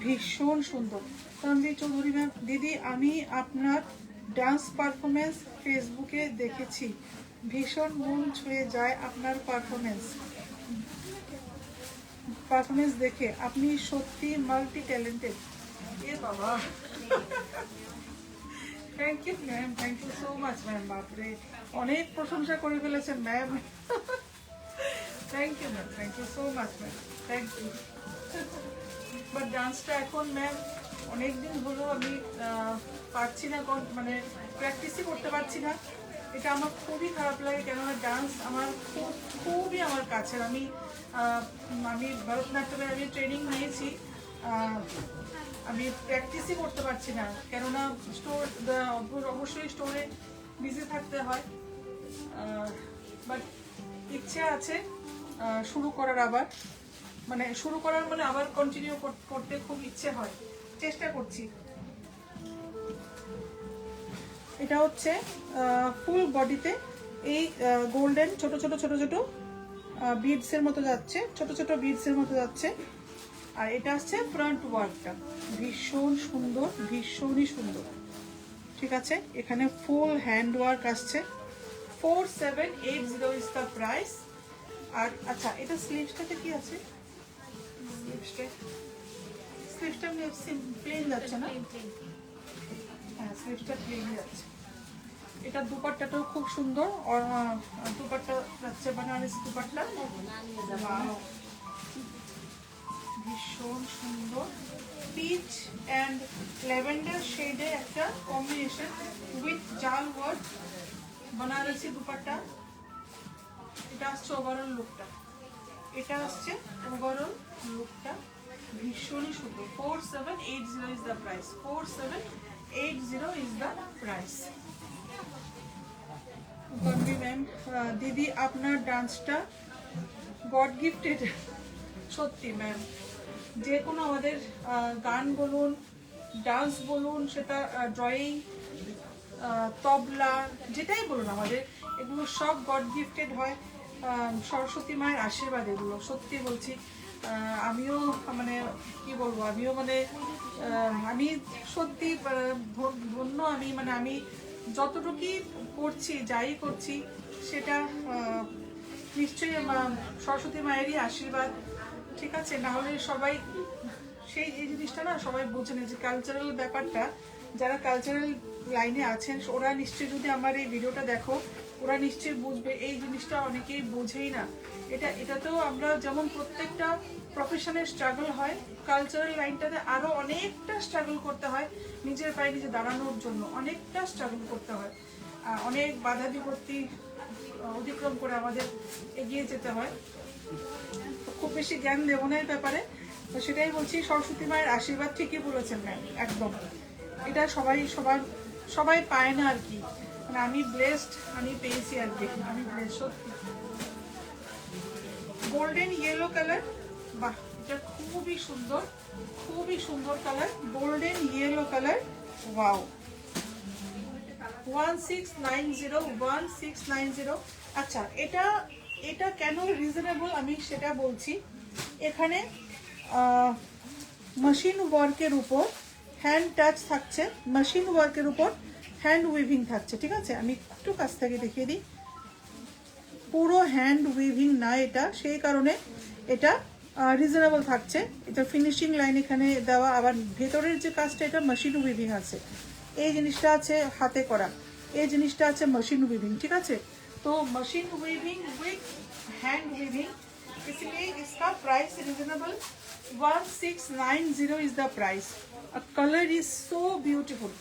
ভীষণ সুন্দর। তানভি চৌধুরী ম্যাম, দিদি আমি আপনার ডান্স পারফরমেন্স ফেসবুকে দেখেছি, ভীষণ মন ছুঁয়ে যায় আপনার পারফরমেন্স দেখে, আপনি সত্যি মাল্টি ট্যালেন্টেড। এ বাবা, thank you ma'am, thank you so much ma'am. বাপরে, অনেক প্রশংসা করে ফেলেছেন ma'am. Thank you ma'am, thank you so much ma'am, thank you. But ডান্সটা এখন ম্যাম অনেকদিন হলো আমি পারছি না, মানে প্র্যাকটিসই করতে পারছি না। এটা আমার খুবই খারাপ লাগে, কেননা ডান্স আমার খুবই আমার কাছের। আমি ভরতনাট্যমে আমি ট্রেনিং নিয়েছি, আমি প্র্যাকটিসই করতে পারছি না, কেননা অবশ্যই স্টোরে বিজি থাকতে হয়। বাট ইচ্ছে আছে শুরু করার, আবার মানে শুরু করার মানে আবার কন্টিনিউ করতে খুব ইচ্ছে হয়, চেষ্টা করছি। এটা হচ্ছে ফুল বডিতে এই গোল্ডেন ছোট ছোট ছোট ছোট বিডসের মতো যাচ্ছে, ছোট ছোট বিডসের মতো যাচ্ছে। আর এটা হচ্ছে ফ্রন্ট ওয়ার্কটা, ভীষণ সুন্দর, ভীষণই সুন্দর। ঠিক আছে, এখানে ফুল হ্যান্ড ওয়ার্ক আসছে। 4780 ইজ দ্য প্রাইস। আর আচ্ছা, এটা স্লিভসটাতে কি আছে? স্লিভসটা প্লেন যাচ্ছে না? হ্যাঁ, স্লিভসটা প্লেন যাচ্ছে। এটা দুপাট্টাটাও খুব সুন্দর, দুপাট্টা যাচ্ছে বানারস দুপাট্টা, ভীষণ সুন্দর। পিচ অ্যান্ড ল্যাভেন্ডার শেডে একটা কম্বিনেশন উইথ জাল ওয়ার্ক, বানারসি দুপাট্টা। এটা আসছে ওভারঅল লুকটা, এটা আসছে ওভারঅল লুকটা, ভীষণই সুন্দর। 4780 is the price, 4780 is the price. Ma'am, দিদি আপনার ডান্সটা গড গিফটেড। সত্যি ম্যাম, যে কোনো আমাদের গান বলুন, ডান্স বলুন, সেটা ড্রয়িং, তবলা, যেটাই বলুন, আমাদের এগুলো সব গড গিফটেড হয়, সরস্বতী মায়ের আশীর্বাদ এগুলো। সত্যি বলছি, আমিও মানে কি বলবো, আমিও মানে আমি সত্যি ধন্য। আমি মানে আমি যতটুকুই করছি, যাই করছি, সেটা নিশ্চয়ই সরস্বতী মায়েরই আশীর্বাদ। ঠিক আছে, না হলে সবাই এই জিনিসটা না সবাই বোঝে না, যে কালচারাল ব্যাপারটা, যারা কালচারাল লাইনে আছেন ওরা নিশ্চয়ই, যদি আমার এই ভিডিওটা দেখো ওরা নিশ্চয়ই বুঝবে। এই জিনিসটা অনেকেই বোঝেই না। এটাতেও আমরা যেমন প্রত্যেকটা প্রফেশনের স্ট্রাগল হয়, কালচারাল লাইনটাতে আরো অনেকটা স্ট্রাগল করতে হয়। নিজের পায়ে নিজে দাঁড়ানোর জন্য অনেকটা স্ট্রাগল করতে হয়, অনেক বাধা বিপত্তি অতিক্রম করে আমাদের এগিয়ে যেতে হয়। খুব বেশি জ্ঞান দেবো না এই ব্যাপারে, তো সেটাই বলছি। সরস্বতী মায়ের আশীর্বাদ ঠিকই বলেছেন ম্যাম, একদম। এটা সবাই পায় না আর কি, মানে আমি ব্লেসড, আমি পেয়েছি আর কি, আমি ব্লেসড সত্যি। গোল্ডেন ইয়েলো কালার, বাহ এটা খুবই সুন্দর, খুবই সুন্দর colour, golden yellow colour, wow. 1690। আচ্ছা, এটা কেন রিজনেবল আমি সেটা বলছি। এখানে মেশিন ওয়ার্কের উপর হ্যান্ড টাচ থাকছে, মেশিন ওয়ার্কের উপর হ্যান্ড উইভিং থাকছে, ঠিক আছে? আমি একটু কাছ থেকে দেখিয়ে দিই। পুরো হ্যান্ড উইভিং না এটা, সেই কারণে এটা রিজনেবল থাকছে। এটা ফিনিশিং লাইন এখানে দেওয়া, আবার ভেতরের যে কাজটা এটা মেশিন উইভিং আছে। এই জিনিসটা আছে হাতে করা, এই জিনিসটা আছে মেশিন উইভিং, ঠিক আছে? তো machine weaving with hand weaving, इसलिए इसका price reasonable 1690 is the price. Colour is so beautiful,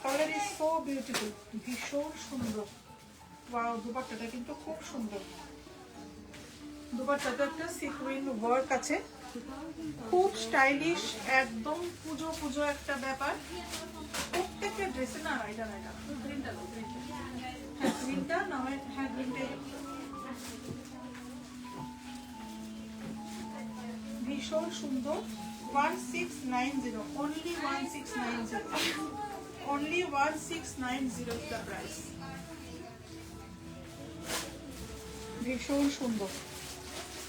colour is so beautiful, भीषण सुंदर। वाओ, दुपट्टाটা কিন্তু খুব সুন্দর। দুপাট্টাতে একটা সিকুইন ওয়ার্ক আছে, খুব স্টাইলিশ, একদম পুজো পুজো একটা ব্যাপার। প্রত্যেকটা ড্রেসে না, এটা গ্রিনটা দাও, গ্রিনটা, হ্যাঁ গ্রিনটা না, হ্যাঁ গ্রিনটাই। ভীষণ সুন্দর। 1690, only 1690, only 1690 is the price। ভীষণ সুন্দর।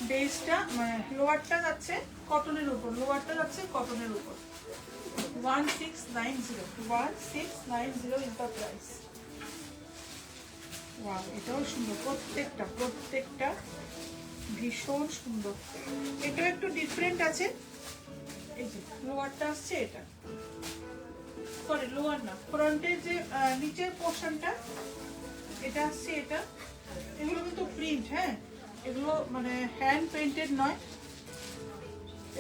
বেসটা মানে লোয়ারটা যাচ্ছে কটনের উপর, লোয়ারটা যাচ্ছে কটনের উপর। 1690 is the price। ওয়াও, এটাও সুন্দর, প্রত্যেকটা ভীষণ সুন্দর। এটা একটু ডিফারেন্ট আছে, এই যে লোয়ারটা আসছে, এটা সরি লোয়ার না, ফ্রন্টের যে নিচের পোর্শনটা এটা আসছে, এটা এগুলো কিন্তু প্রিন্ট, হ্যাঁ এগুলো মানে হ্যান্ড পেইন্টেড নয়,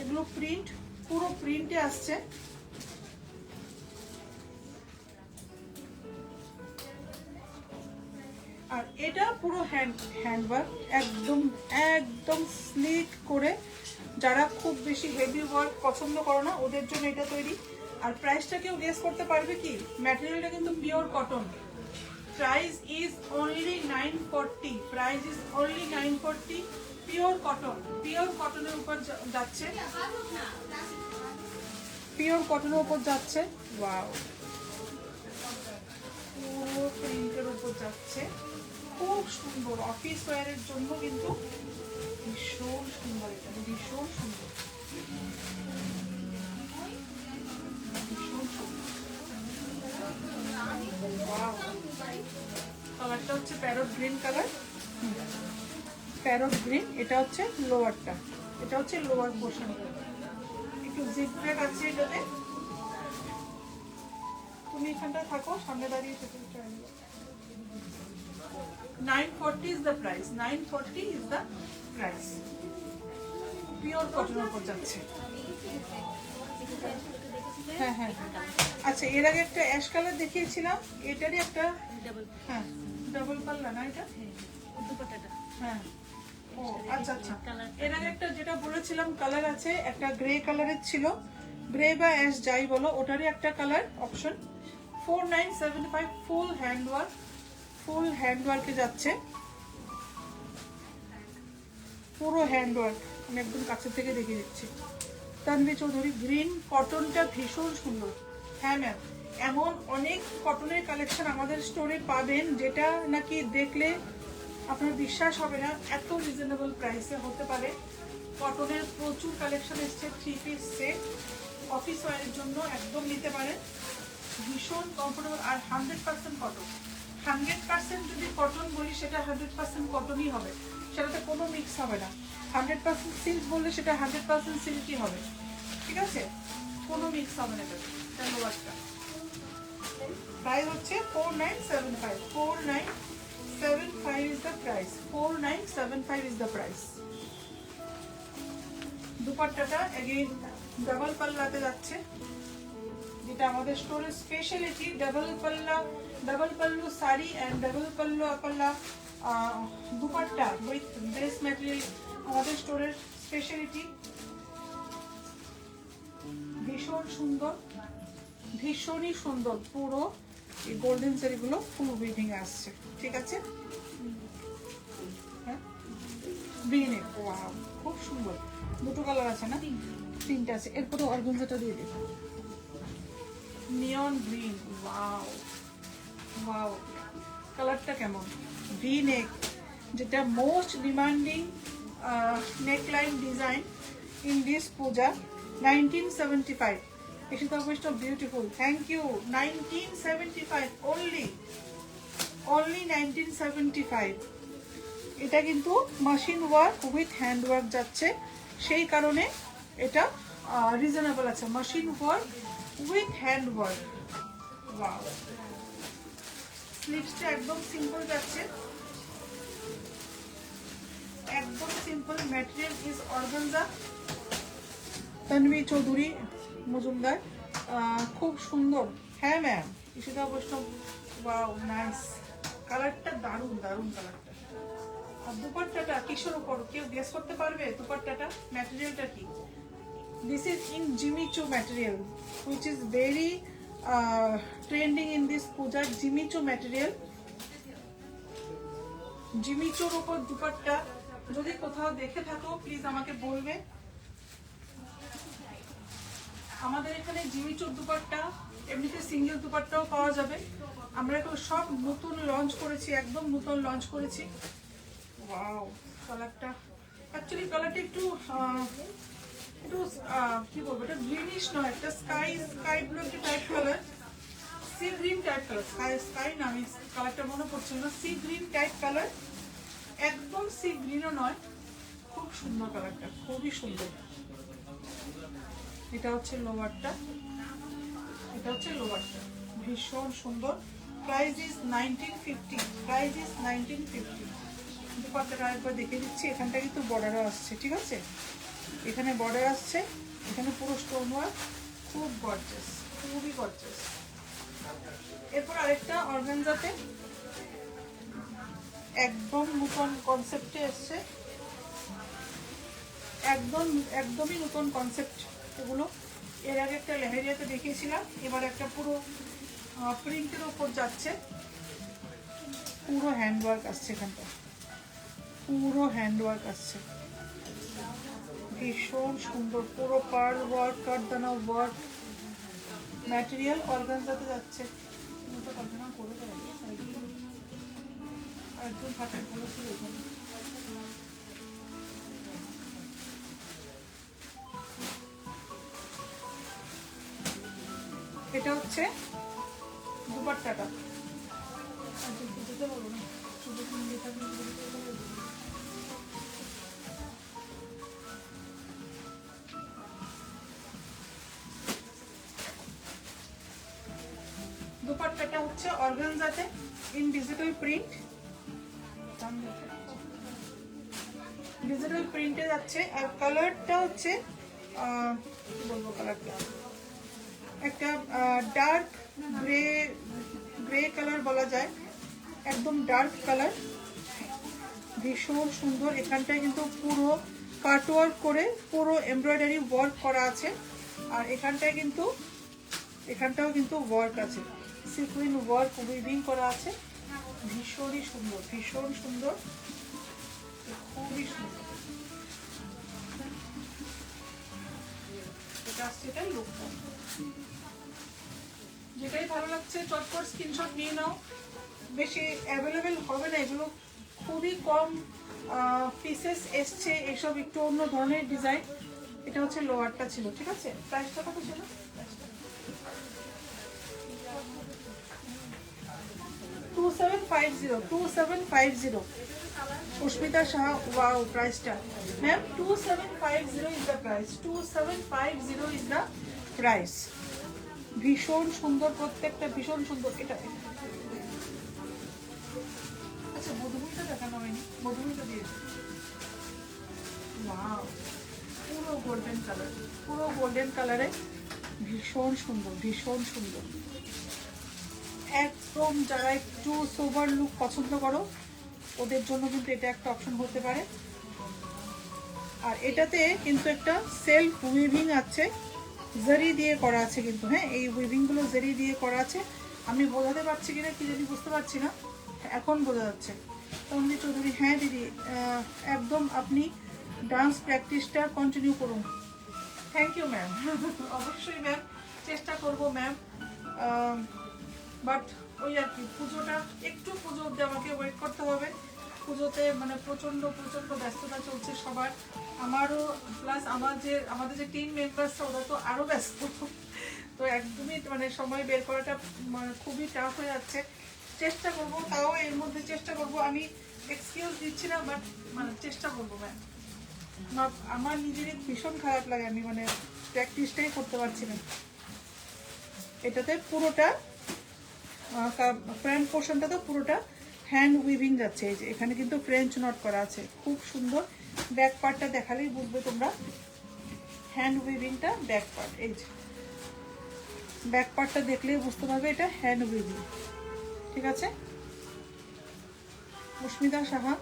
এগুলো প্রিন্ট, পুরো প্রিন্টে আসছে। আর এটা পুরো হ্যান্ডওয়ার্ক, একদম স্লিক করে। যারা খুব বেশি হেভি ওয়ার্ক পছন্দ করো না ওদের জন্য এটা তৈরি। আর প্রাইসটা কেউ গেস করতে পারবে কি? ম্যাটেরিয়ালটা কিন্তু pure cotton. Price is only 940, price is only 940, pure cotton, pure cotton এর উপর যাচ্ছে, pure cotton এর উপর যাচ্ছে। ওয়াও, পুরো প্রিন্টের উপর যাচ্ছে, খুব সুন্দর। অফিস ওয়্যারের জন্য কিন্তু ভীষণ সুন্দর, এটা ভীষণ সুন্দর, ভীষণ সুন্দর। ওয়াও, কালারটা হচ্ছে parrot green colour, parrot green. এটা হচ্ছে লোয়ারটা, এটা হচ্ছে লোয়ার পোর্শন, একটু জিগজ্যাগ আছে এটাতে। তুমি এখানটা থাকো, সামনে দাঁড়িয়ে থেকে 940 is the price, 940 is the price। Pure কটনের উপর যাচ্ছে। হ্যাঁ হ্যাঁ, আচ্ছা এর আগে একটা অ্যাশ কালার দেখিয়েছিলাম, এটারই একটা হ্যাঁ ডাবল পাল্লা না এটা, হ্যাঁ ও আচ্ছা আচ্ছা। এর আগে একটা যেটা বলেছিলাম কালার আছে, একটা গ্রে কালারের ছিল, গ্রে বা অ্যাশ যাই বলো, ওটারই একটা কালার অপশন। 4975, ফুল হ্যান্ডওয়ার্ক, ফুল হ্যান্ডওয়ার্কে যাচ্ছে, পুরো হ্যান্ডওয়ার্ক। আমি একদম কাছে থেকে দেখিয়ে দিচ্ছি। তানভি চৌধুরী, গ্রিন কটনটা ভীষণ সুন্দর। হ্যাঁ ম্যাম, এমন অনেক কটনের কালেকশন আমাদের স্টোরে পাবেন যেটা নাকি দেখলে আপনার বিশ্বাস হবে না এত রিজনেবল প্রাইসে হতে পারে। কটনের প্রচুর কালেকশন এসছে, 3 পিস সেট, অফিস ওয়্যারের জন্য একদম নিতে পারেন, ভীষণ কমফোর্টেবল। আর 100% কটন, 100% যদি কটন বলি সেটা 100% কটনই হবে, সেটাতে কোনো মিক্স হবে না। 100% সিল্ক বললে সেটা 100% সিল্কই হবে, ঠিক আছে? কোনো মিক্স হবে না এটাতে। এটা লোয়ারটা। প্রাইস হচ্ছে 4975, 4975 is the price, 4975 is the price. দুপাট্টাটা এগেইন ডাবল পাল্লাতে যাচ্ছে, যেটা আমাদের স্টোরের speciality. Double pallu sari and double palla dupatta with dress material আমাদের স্টোরের স্পেশালিটি। ভীষণ সুন্দর, ভীষণই সুন্দর। পুরো এই গোল্ডেন শাড়িগুলো ফুল উইভিং আসছে, ঠিক আছে। হ্যাঁ, গ্রিনে, ওয়াও খুব সুন্দর। দুটো কালার আছে না? তিনটা আছে। এরপরে অর্গানজাটা দিয়ে দিই, নিয়ন গ্রিন। ওয়াও ওয়াও, কালারটা কেমন? ভি নেক, যেটা most demanding neckline design in this Puja. 1975. Ishita Vaishnav, beautiful. Thank you. 1975 only 1975. এটা কিন্তু machine work with hand work যাচ্ছে, সেই কারণে এটা রিজনেবল আছে। Machine work with hand work. Wow, স্লিভসটা একদম সিম্পল যাচ্ছে, একদম simple. Material is organza. Tanvi Chowdhury Majumdar, খুব সুন্দর। হ্যাঁ ম্যাম, ঈশিতা বৈষ্ণব, ওয়াও নাইস। কালারটা দারুণ দারুণ কালারটা। আর দুপাট্টাটা কিসের উপর কেউ গেস করতে পারবে? দুপাট্টাটা ম্যাটেরিয়ালটা কি? This is in Jimmy Choo material, which is very trending in this Puja. Jimmy Choo material, জিমিচুর উপর দুপাট্টা। যদি কোথাও দেখে থাকো প্লিজ আমাকে বলবে। আমাদের এখানে জিমিচুর দুপাট্টা, এমনিতে সিঙ্গেল দুপাট্টাও পাওয়া যাবে। আমরা এখন সব নতুন লঞ্চ করেছি, একদম নতুন লঞ্চ করেছি। ওয়াও, কালারটা অ্যাকচুয়ালি কালারটা একটু কি বলবো, এটা গ্রিনিশ নয়, একটা স্কাই ব্লু একটা type colour, sea green type colour. Sky না, আমি কালারটা মনে পড়ছে না। সি গ্রিন টাইপ কালার, একদম সি গ্রিনও নয়। খুব সুন্দর কালারটা, খুবই সুন্দর। এটা হচ্ছে লোয়ারটা, এটা হচ্ছে লোয়ারটা, ভীষণ সুন্দর। Price is 1950, price is 1950। দুপাট্টাটা আরেকবার দেখে দিচ্ছি। এখানটা কিন্তু বর্ডারও আসছে, ঠিক আছে। এখানে বর্ডার আসছে, এখানে পুরো স্টোন ওয়ার্ক, খুব গর্জাস, খুবই গর্জাস। এরপর আরেকটা অর্গানজাতে একদম নতুন কনসেপ্টে এসছে, একদমই নতুন কনসেপ্ট এগুলো। এর আগে একটা লেহেরিয়াতে দেখিয়েছিলাম, এবার একটা পুরো প্রিন্টের ওপর যাচ্ছে। পুরো হ্যান্ডওয়ার্ক আসছে, এখানটা পুরো হ্যান্ডওয়ার্ক আসছে, ভীষণ সুন্দর। পুরো পার্ল ওয়ার্ক, কাঠদানা ওয়ার্ক, ম্যাটেরিয়াল অর্গানজাতে যাচ্ছে। একদম হাতের বলেছিল এখানে। এটা হচ্ছে দুপাট্টাটা। দুপাট্টাটা হচ্ছে অর্গানজাতে ইন ডিজিটাল প্রিন্ট, ডিজিটাল প্রিন্টে যাচ্ছে। আর কালারটা হচ্ছে কি বলবো, কালারটা একটা ডার্ক গ্রে কালার বলা যায়, একদম ডার্ক কালার, ভীষণ সুন্দর। এখানটায় কিন্তু পুরো কাটওয়ার্ক করে পুরো এমব্রয়ডারি ওয়ার্ক করা আছে। আর এখানটায় কিন্তু এখানটাও কিন্তু ওয়ার্ক আছে, সিকুইন ওয়ার্ক উইভিং করা আছে। ভীষণই সুন্দর, ভীষণ সুন্দর, খুবই সুন্দর। এটা আসছে, এটাই লুকটা। যেটাই ভালো লাগছে চটপট স্ক্রিনশট নিয়ে নাও। বেশি অ্যাভেলেবেল হবে না এগুলো, খুবই কম পিসেস এসছে, এসব একটু অন্য ধরনের ডিজাইন। এটা হচ্ছে লোয়ারটা ছিল, ঠিক আছে। প্রাইসটা কত ছিল? 2750, 2750। Ushmita Shah, wow, price tag. Ma'am, 2750 is the price. 2750 is the price. ভীষণ সুন্দর, প্রত্যেকটা ভীষণ সুন্দর। এটা আচ্ছা, মধুমণিটা দেখানো হয়নি, মধুমণিটা দিয়েছে। ওয়াও, পুরো গোল্ডেন কালার, পুরো গোল্ডেন কালারে ভীষণ সুন্দর, ভীষণ সুন্দর। একদম যারা একটু সোবার লুক পছন্দ করো ওদের জন্য কিন্তু এটা একটা অপশন হতে পারে। আর এটাতে কিন্তু একটা সেলফ উইভিং আছে, জারি দিয়ে করা আছে কিন্তু। হ্যাঁ, এই উইভিংগুলো জারি দিয়ে করা আছে। আমি বোঝাতে পারছি কিনা কি যদি বুঝতে পারছি না, এখন বোঝা যাচ্ছে। তন্নি চৌধুরী, হ্যাঁ দিদি, একদম আপনি ডান্স প্র্যাকটিসটা কন্টিনিউ করুন। Thank you ma'am. অবশ্যই ম্যাম, চেষ্টা করব ম্যাম। বাট ওই আর কি, পুজোটা একটু, পুজো অবধি আমাকে ওয়েট করতে হবে। পুজোতে মানে প্রচণ্ড প্রচণ্ড ব্যস্ততা চলছে সবার, আমারও, প্লাস আমাদের যে টিম মেম্বার্সরা ওরা তো আরও ব্যস্ত। তো একদমই মানে সময় বের করাটা মানে খুবই টাফ হয়ে যাচ্ছে। চেষ্টা করব, তাও এর মধ্যে চেষ্টা করব। আমি এক্সকিউজ দিচ্ছি না, বাট মানে চেষ্টা করবো ম্যাম। আমার নিজেরই ভীষণ খারাপ লাগে, আমি মানে প্র্যাকটিসটাই করতে পারছি না। এটাতে পুরোটা ফ্রন্ট পোর্শনটা তো পুরোটা হ্যান্ড উইভিং যাচ্ছে। এই যে এখানে কিন্তু ফ্রেঞ্চ নট করা আছে, খুব সুন্দর। ব্যাক পার্টটা দেখালেই বুঝবে তোমরা, হ্যান্ড উইভিংটা ব্যাক পার্ট। এই যে ব্যাক পার্টটা দেখলেই বুঝতে পারবে এটা হ্যান্ড উইভিং। ঠিক আছে। মুস্মিতা সাহা,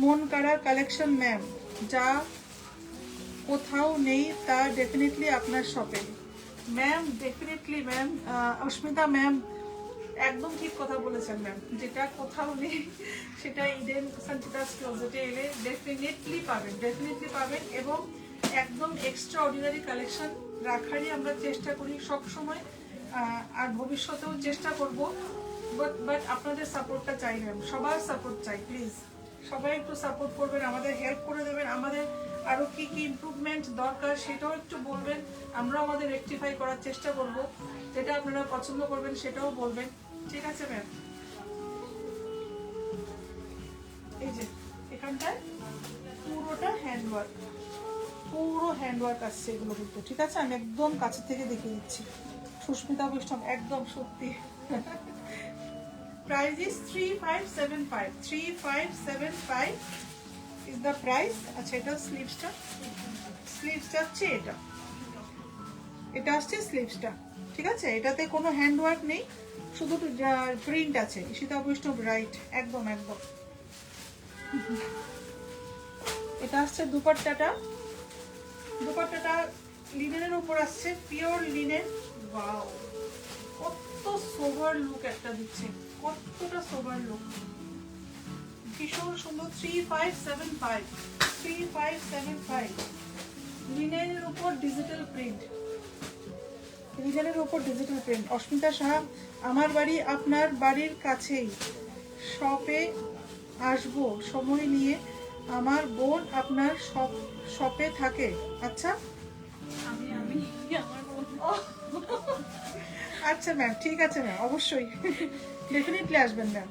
মন কাড়ার কালেকশন ম্যাম, যা কোথাও নেই তা ডেফিনেটলি আপনার শপে। ম্যাম ডেফিনেটলি ম্যাম, অস্মিতা ম্যাম একদম ঠিক কথা বলেছেন ম্যাম। যেটা কোথাও নেই সেটা ইডেন সঞ্চিতাস ক্লোজেটে এলে ডেফিনেটলি পাবেন, ডেফিনেটলি পাবেন। এবং একদম এক্সট্রা অর্ডিনারি কালেকশন রাখারই আমরা চেষ্টা করি সব সময়, আর ভবিষ্যতেও চেষ্টা করব। বাট আপনাদের সাপোর্টটা চাই ম্যাম, সবার সাপোর্ট চাই প্লিজ। সবাই একটু সাপোর্ট করবেন, আমাদের হেল্প করে দেবেন। আমাদের আরও কি কি ইমপ্রুভমেন্ট দরকার সেটাও একটু বলবেন, আমরাও আমাদের রেকটিফাই করার চেষ্টা করব। যেটা আপনারা পছন্দ করবেন সেটাও বলবেন। ঠিক আছে ম্যাম। এই যে এখানটায় পুরোটা হ্যান্ডওয়ার্ক, পুরো হ্যান্ডওয়ার্ক আসছে এগুলো কিন্তু। ঠিক আছে, আমি একদম কাছে থেকে দেখিয়ে দিচ্ছি। সুস্মিতা বৈষ্ণব, একদম সত্যি। Price is 3575, 3575 is the price. আচ্ছা, এটা স্লিভসটা, স্লিভস যাচ্ছে এটা আসছে স্লিভসটা। ঠিক আছে, এটাতে কোনো হ্যান্ডওয়ার্ক নেই, শুধু প্রিন্ট আছে। ঈশিতা বৈষ্ণব, রাইট, একদম একদম। এটা আসছে দুপাট্টাটা, দুপাট্টাটা লিনেনের উপর আসছে, পিওর লিনেন। ওয়াও, কত সোভার লুক একটা দিচ্ছে, কতটা সোভার লুক, ভীষণ সুন্দর। 3575, 3575 লিনেনের উপর ডিজিটাল প্রিন্ট, লিনেনের উপর ডিজিটাল প্রিন্ট। অস্মিতা সাহা, আমার বাড়ি আপনার বাড়ির কাছেই, শপে আসবো সময় নিয়ে। আমার বোন আপনার শপে থাকে। আচ্ছা, আচ্ছা ম্যাম, ঠিক আছে ম্যাম, অবশ্যই ডেফিনেটলি আসবেন ম্যাম।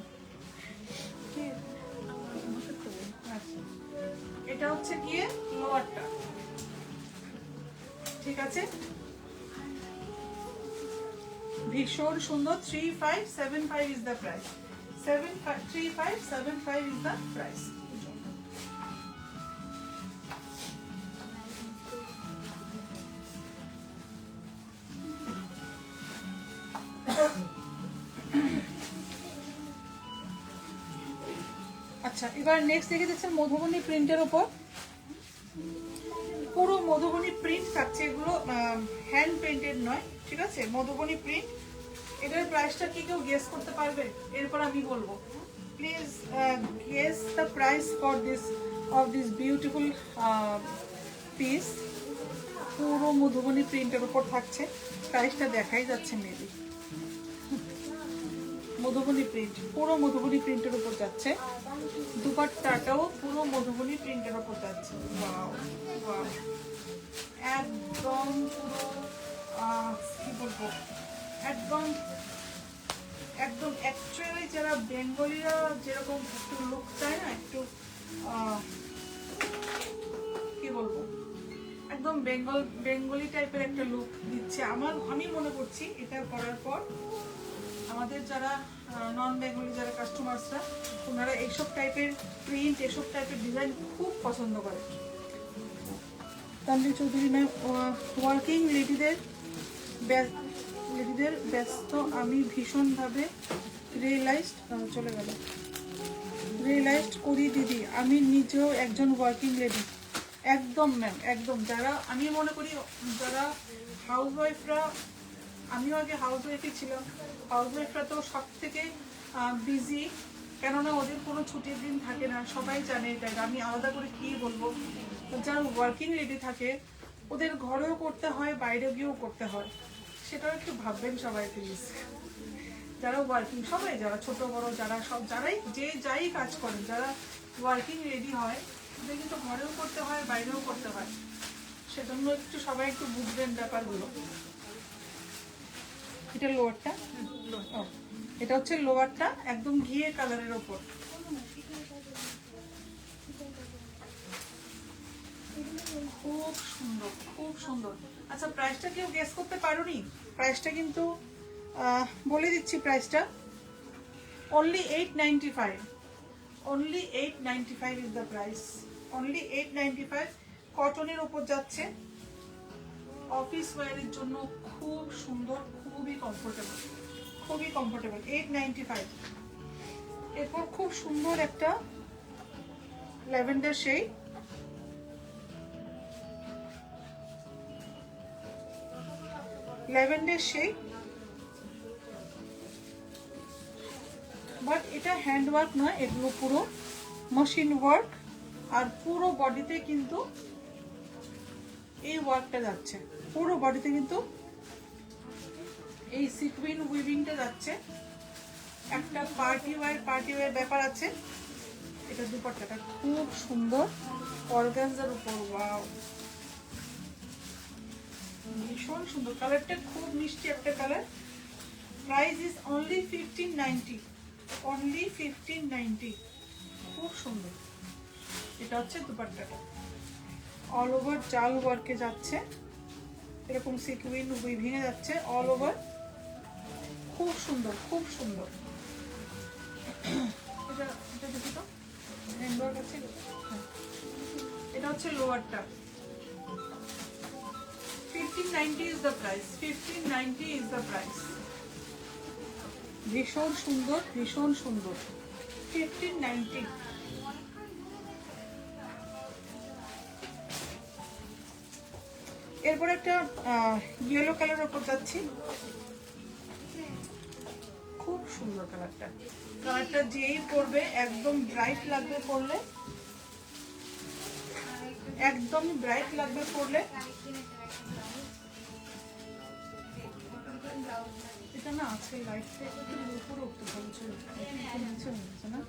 এটা হচ্ছে গিয়ে লোয়ারটা। ঠিক আছে, ভীষণ সুন্দর। 3575 is the price, 3575 is the price. আচ্ছা, এবার নেক্সট দেখে দিচ্ছেন মধুবনী প্রিন্টের উপর, পুরো মধুবনী প্রিন্ট থাকছে। এগুলো হ্যান্ড পেইন্টেড নয়। ঠিক আছে, মধুবনী প্রিন্ট। এটার প্রাইসটা কি কেউ গেস করতে পারবে? এরপর আমি বলবো। Please guess the price for this beautiful piece. পুরো মধুবনী প্রিন্টের উপর থাকছে, প্রাইসটা দেখাই যাচ্ছে মেবি। মধুবনী প্রিন্ট, পুরো মধুবনী প্রিন্টের উপর যাচ্ছে। দুপাট্টাটাও পুরো মধুবনী প্রিন্টের উপর যাচ্ছে। ওয়াও ওয়াও, একদম পুরো কি বলবো, একদম একদম অ্যাকচুয়ালি যারা বেঙ্গলিরা যেরকম একটু লুক চায় না, একটু কি বলবো, একদম বেঙ্গলি টাইপের একটা লুক দিচ্ছে। আমি মনে করছি এটা করার পর আমাদের যারা নন বেঙ্গলি যারা কাস্টমার্সরা, ওনারা এইসব টাইপের প্রিন্ট, এসব টাইপের ডিজাইন খুব পছন্দ করে। তানভীর চৌধুরী ম্যাম, ওয়ার্কিং লেডিদের ব্যস্ত আমি ভীষণভাবে রিয়েলাইজড করি দিদি, আমি নিজেও একজন ওয়ার্কিং লেডি। একদম ম্যাম, একদম। যারা আমি মনে করি যারা হাউসওয়াইফরা, আমিও আগে হাউসওয়াইফই ছিলাম, হাউসওয়াইফরা তো সব থেকে বিজি, কেননা ওদের কোনো ছুটির দিন থাকে না, সবাই জানে এটা, আমি আলাদা করে কী বলবো। যারা ওয়ার্কিং লেডি থাকে ওদের ঘরেও করতে হয়, বাইরে গিয়েও করতে হয়, সেটাও একটু ভাববেন সবাই প্লিজ। যারা ওয়ার্কিং, সবাই যারা ছোট বড় যারা সব যারাই যাই কাজ করেন, যারা ওয়ার্কিং লেডি হয় ওদের কিন্তু ঘরেও করতে হয়, বাইরেও করতে হয়, সেজন্য একটু সবাই একটু বুঝবেন ব্যাপারগুলো। এটা লোয়ারটা, এটা হচ্ছে লোয়ারটা একদম ঘিয়ে কালারের ওপর। খুব সুন্দর, খুব সুন্দর। আচ্ছা, প্রাইসটা কেউ গেস করতে পারোনি? প্রাইসটা কিন্তু বলে দিচ্ছি, প্রাইসটা only 895, only 895 is the price, only 895। কটনের উপর যাচ্ছে, অফিস ওয়্যারের জন্য খুব সুন্দর, খুবই কমফোর্টেবল, খুবই কমফোর্টেবল। 895। এরপর খুব সুন্দর একটা lavender shade, lavender shade, but এটা হ্যান্ড ওয়ার্ক নয়, এগুলো পুরো মেশিন ওয়ার্ক, আর পুরো বডিতে কিন্তু এই ওয়ার্কটা যাচ্ছে, পুরো বডিতে কিন্তু এই সিকুইন উইভিংটা যাচ্ছে। একটা পার্টি ওয়্যার ব্যাপার আছে। এটা দুপাট্টাটা খুব সুন্দর, অর্গানজার উপর, ওয়াও, ভীষণ সুন্দর। কালারটা খুব মিষ্টি একটা colour. Price is only 1590, only 1590। খুব সুন্দর। এটা হচ্ছে দুপাট্টাটা, অল ওভার জাল ওয়ার্কে যাচ্ছে, এরকম সিকুইন উইভিংয়ে যাচ্ছে অল ওভার, খুব সুন্দর, খুব সুন্দর। এটা দেখি তো, হ্যান্ডওয়ার্ক আছে। এটা হচ্ছে লোয়ারটা, 1590 is the price, 1590 is the price। ভীষণ সুন্দর, ভীষণ সুন্দর, 1590। এরপর একটা ইয়েলো কালার উপর যাচ্ছি, খুব সুন্দর কালারটা। কালারটা যেই পরবে একদম ব্রাইট লাগবে পরলে, একদম ব্রাইট লাগবে পরলে। এটা না আছে লাইটটা একটু উপরে উঠতে বলছে, নিচে হয়ে গেছে না?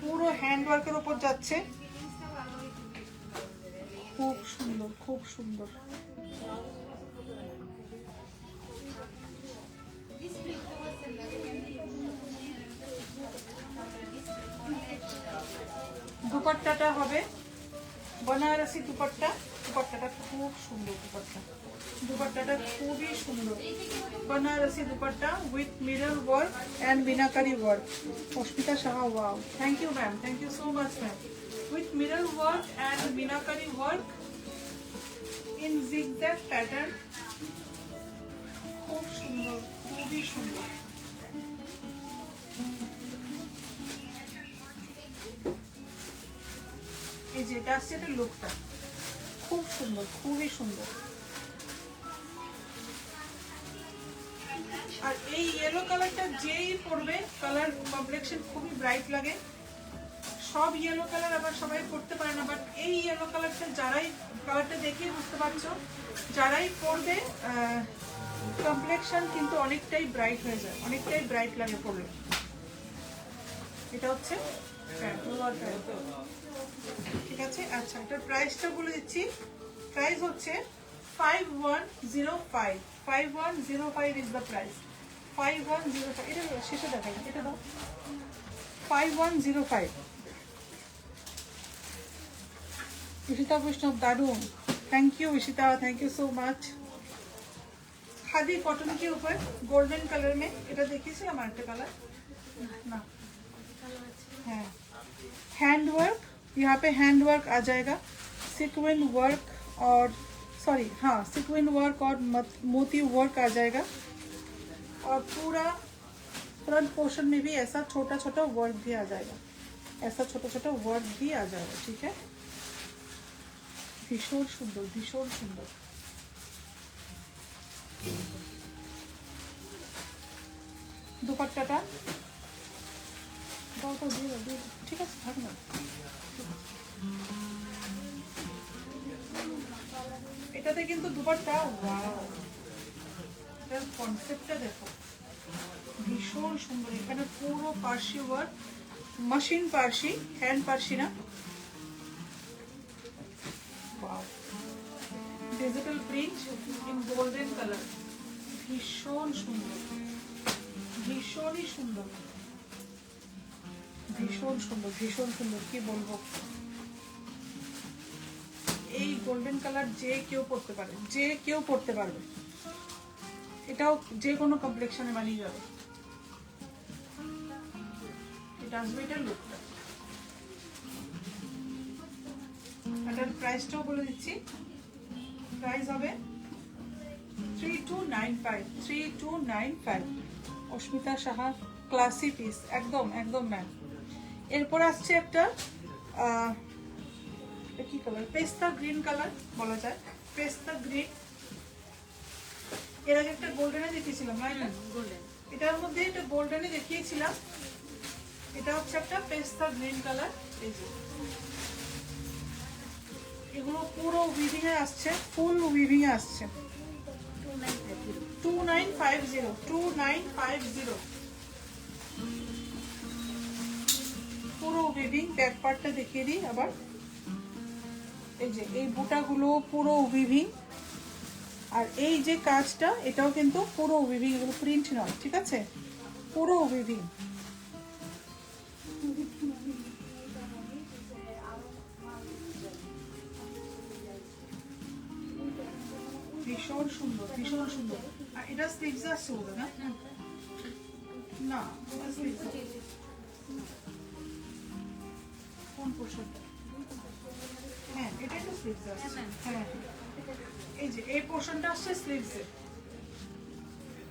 পুরো হ্যান্ড ওয়ার্কের উপর যাচ্ছে, খুব সুন্দর, খুব সুন্দর। দুপাট্টাটা হবে बनारसी दुपट्टा, दुपट्टाটা খুব সুন্দর, দুপাট্টাটা খুবই সুন্দর। Banarasi dupatta with mirror work and meenakari work। Asmita Saha, wow, thank you ma'am, thank you so much ma'am. with mirror work and meenakari work in zigzag pattern, খুব সুন্দর, খুবই সুন্দর। এই যে এটা আসছে, এটা লুকটা খুব সুন্দর, খুবই সুন্দর। আর এই ইয়েলো কালারটা যেই পরবে, কালার কমপ্লেক্সন খুবই ব্রাইট লাগে। সব ইয়েলো কালার আবার সবাই পরতে পারে না, বাট এই ইয়েলো কালারটা যারাই, কালারটা দেখেই বুঝতে পারছো, যারাই পরবে কমপ্লেক্সন কিন্তু অনেকটাই ব্রাইট হয়ে যায়, অনেকটাই ব্রাইট লাগে পরলে। এটা হচ্ছে ঠিক আছে। আচ্ছা, এটার প্রাইসটা বলে দিচ্ছি। প্রাইস হচ্ছে 5105, 5105 ইজ দ্য প্রাইস, 5105। এটা শেষে দেখাই, এটা দাও, 5105, ঈশিতা বৈষ্ণব দারুণ, thank you Ishita, thank you so much. Khadi cotton के ऊपर गोल्डन कलर में এটা দেখিয়েছি আমার একটা কালার ना है हैंड वर्क, यहाँ पे हैंड वर्क आ जाएगा, सीक्वेंस वर्क और सॉरी हाँ सीक्वेंस वर्क और मोती वर्क आ जाएगा और पूरा फ्रंट पोर्शन में भी ऐसा छोटा छोटा वर्क भी आ जाएगा, ऐसा छोटा छोटा वर्क भी आ जाएगा। ठीक है, भीषण सुंदर भीषण सुंदर। दुपट्टाटा দাও তো দিয়ে দাও, দিয়ে দাও। ঠিক আছে থাক না, এটাতে কিন্তু দুপাট্টা ওয়াও, এটার কনসেপ্টটা দেখো ভীষণ সুন্দর। এখানে পুরো Parsi work, machine Parsi, hand Parsi না, wow digital print in golden colour, ভীষণ সুন্দর, ভীষণই সুন্দর, ভীষণ সুন্দর ভীষণ সুন্দর, কি বলবো। এই গোল্ডেন কালার যে কেউ পরতে পারে, যে কেউ পরতে পারবে, এটাও যে কোনো কমপ্লেক্সনে বানিয়ে যাবে। এটা আসবে এটার লুকটা। এটার প্রাইসটাও বলে দিচ্ছি, প্রাইস হবে 3295, 3295। অস্মিতা সাহা ক্লাসি পিস, একদম একদম ম্যাম। এরপর আসছে একটা কি কালার, পেস্তা গ্রিন কালার বলা যায়, পেস্তা গ্রিন। এর আগে একটা গোল্ডেনে দেখিয়েছিলাম না, গোল্ডেন, এটার মধ্যে একটা গোল্ডেনে দেখিয়েছিলাম, এটা হচ্ছে একটা পেস্তা গ্রিন কালার। এই যে এগুলো পুরো উইভিং এ আসছে, ফুল উইভিং এ আসছে। 2950, 2950 পুরো উইভিং। ব্যাক পার্টটা দেখিয়ে দিই আবার, এই যে এই বুটাগুলো পুরো উইভিং, আর এই যে কাজটা এটাও কিন্তু পুরো উইভিং, এগুলো প্রিন্ট নয়, ঠিক আছে, পুরো উইভিং। ভীষণ সুন্দর ভীষণ সুন্দর। আর এটা স্লিভস আসছে ওটা না, না স্লিভস কোন পোর্শনটা, হ্যাঁ এটাই তো স্লিভস আসছে। হ্যাঁ এই যে এই পোর্শনটা আসছে স্লিভসে,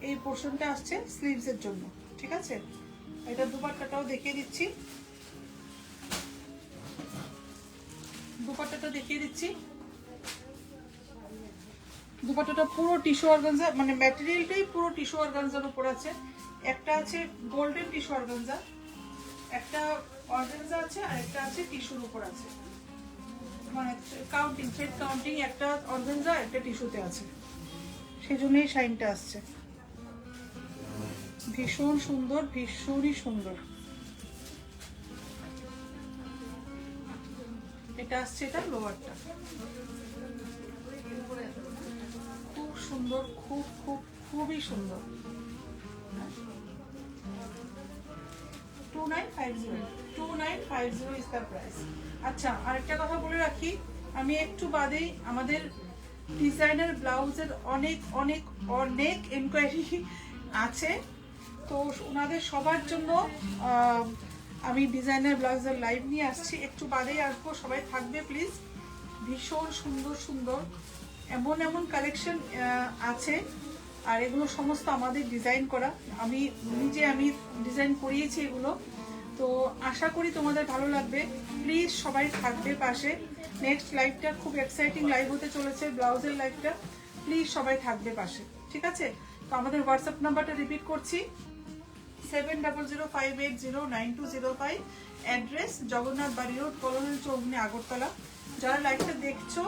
এই পোর্শনটা আসছে স্লিভসের জন্য, ঠিক আছে। এটা দুপাট্টাটাও দেখিয়ে দিচ্ছি, দুপাট্টাটা দেখিয়ে দিচ্ছি। দুপাট্টাটা পুরো টিস্যু অর্গানজা, মানে ম্যাটেরিয়ালটাই পুরো টিস্যু অর্গানজার উপর আছে। একটা আছে গোল্ডেন টিস্যু অর্গানজা, একটা অর্গানজা আছে, আর একটা আছে টিস্যুর উপর আছে, মানে কাউন্টিং, থ্রেড কাউন্টিং, একটা অর্গানজা একটা টিস্যুতে আছে, সেজন্যই শাইনটা আসছে। ভীষণ সুন্দর ভীষণই সুন্দর। এটা আসছে এটা লোয়ারটা, খুব সুন্দর, খুব খুব খুবই সুন্দর। 2950 is the price। আচ্ছা আরেকটা কথা বলে রাখি, আমি একটু বাদেই আমাদের ডিজাইনার ব্লাউজের অনেক অনেক অনেক এনকোয়ারি আছে, তো ওনাদের সবার জন্য আমি ডিজাইনার ব্লাউজের লাইভ নিয়ে আসছি, একটু বাদেই আসবো, সবাই থাকবে প্লিজ। ভীষণ সুন্দর সুন্দর এমন এমন কালেকশন আছে, আর এগুলো সমস্ত আমাদের ডিজাইন করা, আমি ডিজাইন করিয়েছি এগুলো, তো আশা করি তোমাদের ভালো লাগবে। প্লিজ সবাই থাকবে পাশে, নেক্সট লাইভটা খুব এক্সাইটিং লাইভ হতে চলেছে, ব্লাউজের লাইভটা, প্লিজ সবাই থাকবে পাশে, ঠিক আছে। তো আমাদের হোয়াটসঅ্যাপ নাম্বারটা রিপিট করছি, 7005809205, address Jagannath Bari road, colonial Chaumoni, Agartala. যারা লাইভটা দেখছো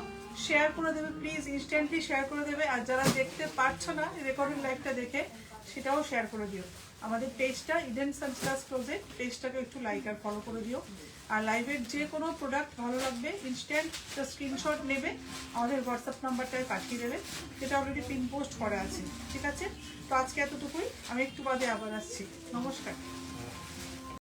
শেয়ার করে দেবে প্লিজ, ইনস্ট্যান্টলি শেয়ার করে দেবে, আর যারা দেখতে পারছো না রেকর্ডেড লাইভটা দেখে, সেটাও শেয়ার করে দিও। আমাদের পেজটা ইডেন সানস্টার্স প্রজেক্ট, পেজটাকে একটু লাইক আর ফলো করে দিও। আর লাইভের যে কোনো প্রোডাক্ট ভালো লাগবে ইনস্ট্যান্ট স্ক্রিনশট নেবে, আমাদের হোয়াটসঅ্যাপ নাম্বারটায় পাঠিয়ে দেবে, যেটা অলরেডি পিন পোস্ট করা আছে, ঠিক আছে। তো আজকে এতটুকুই, আমি একটু বাদে আবার আসছি, নমস্কার।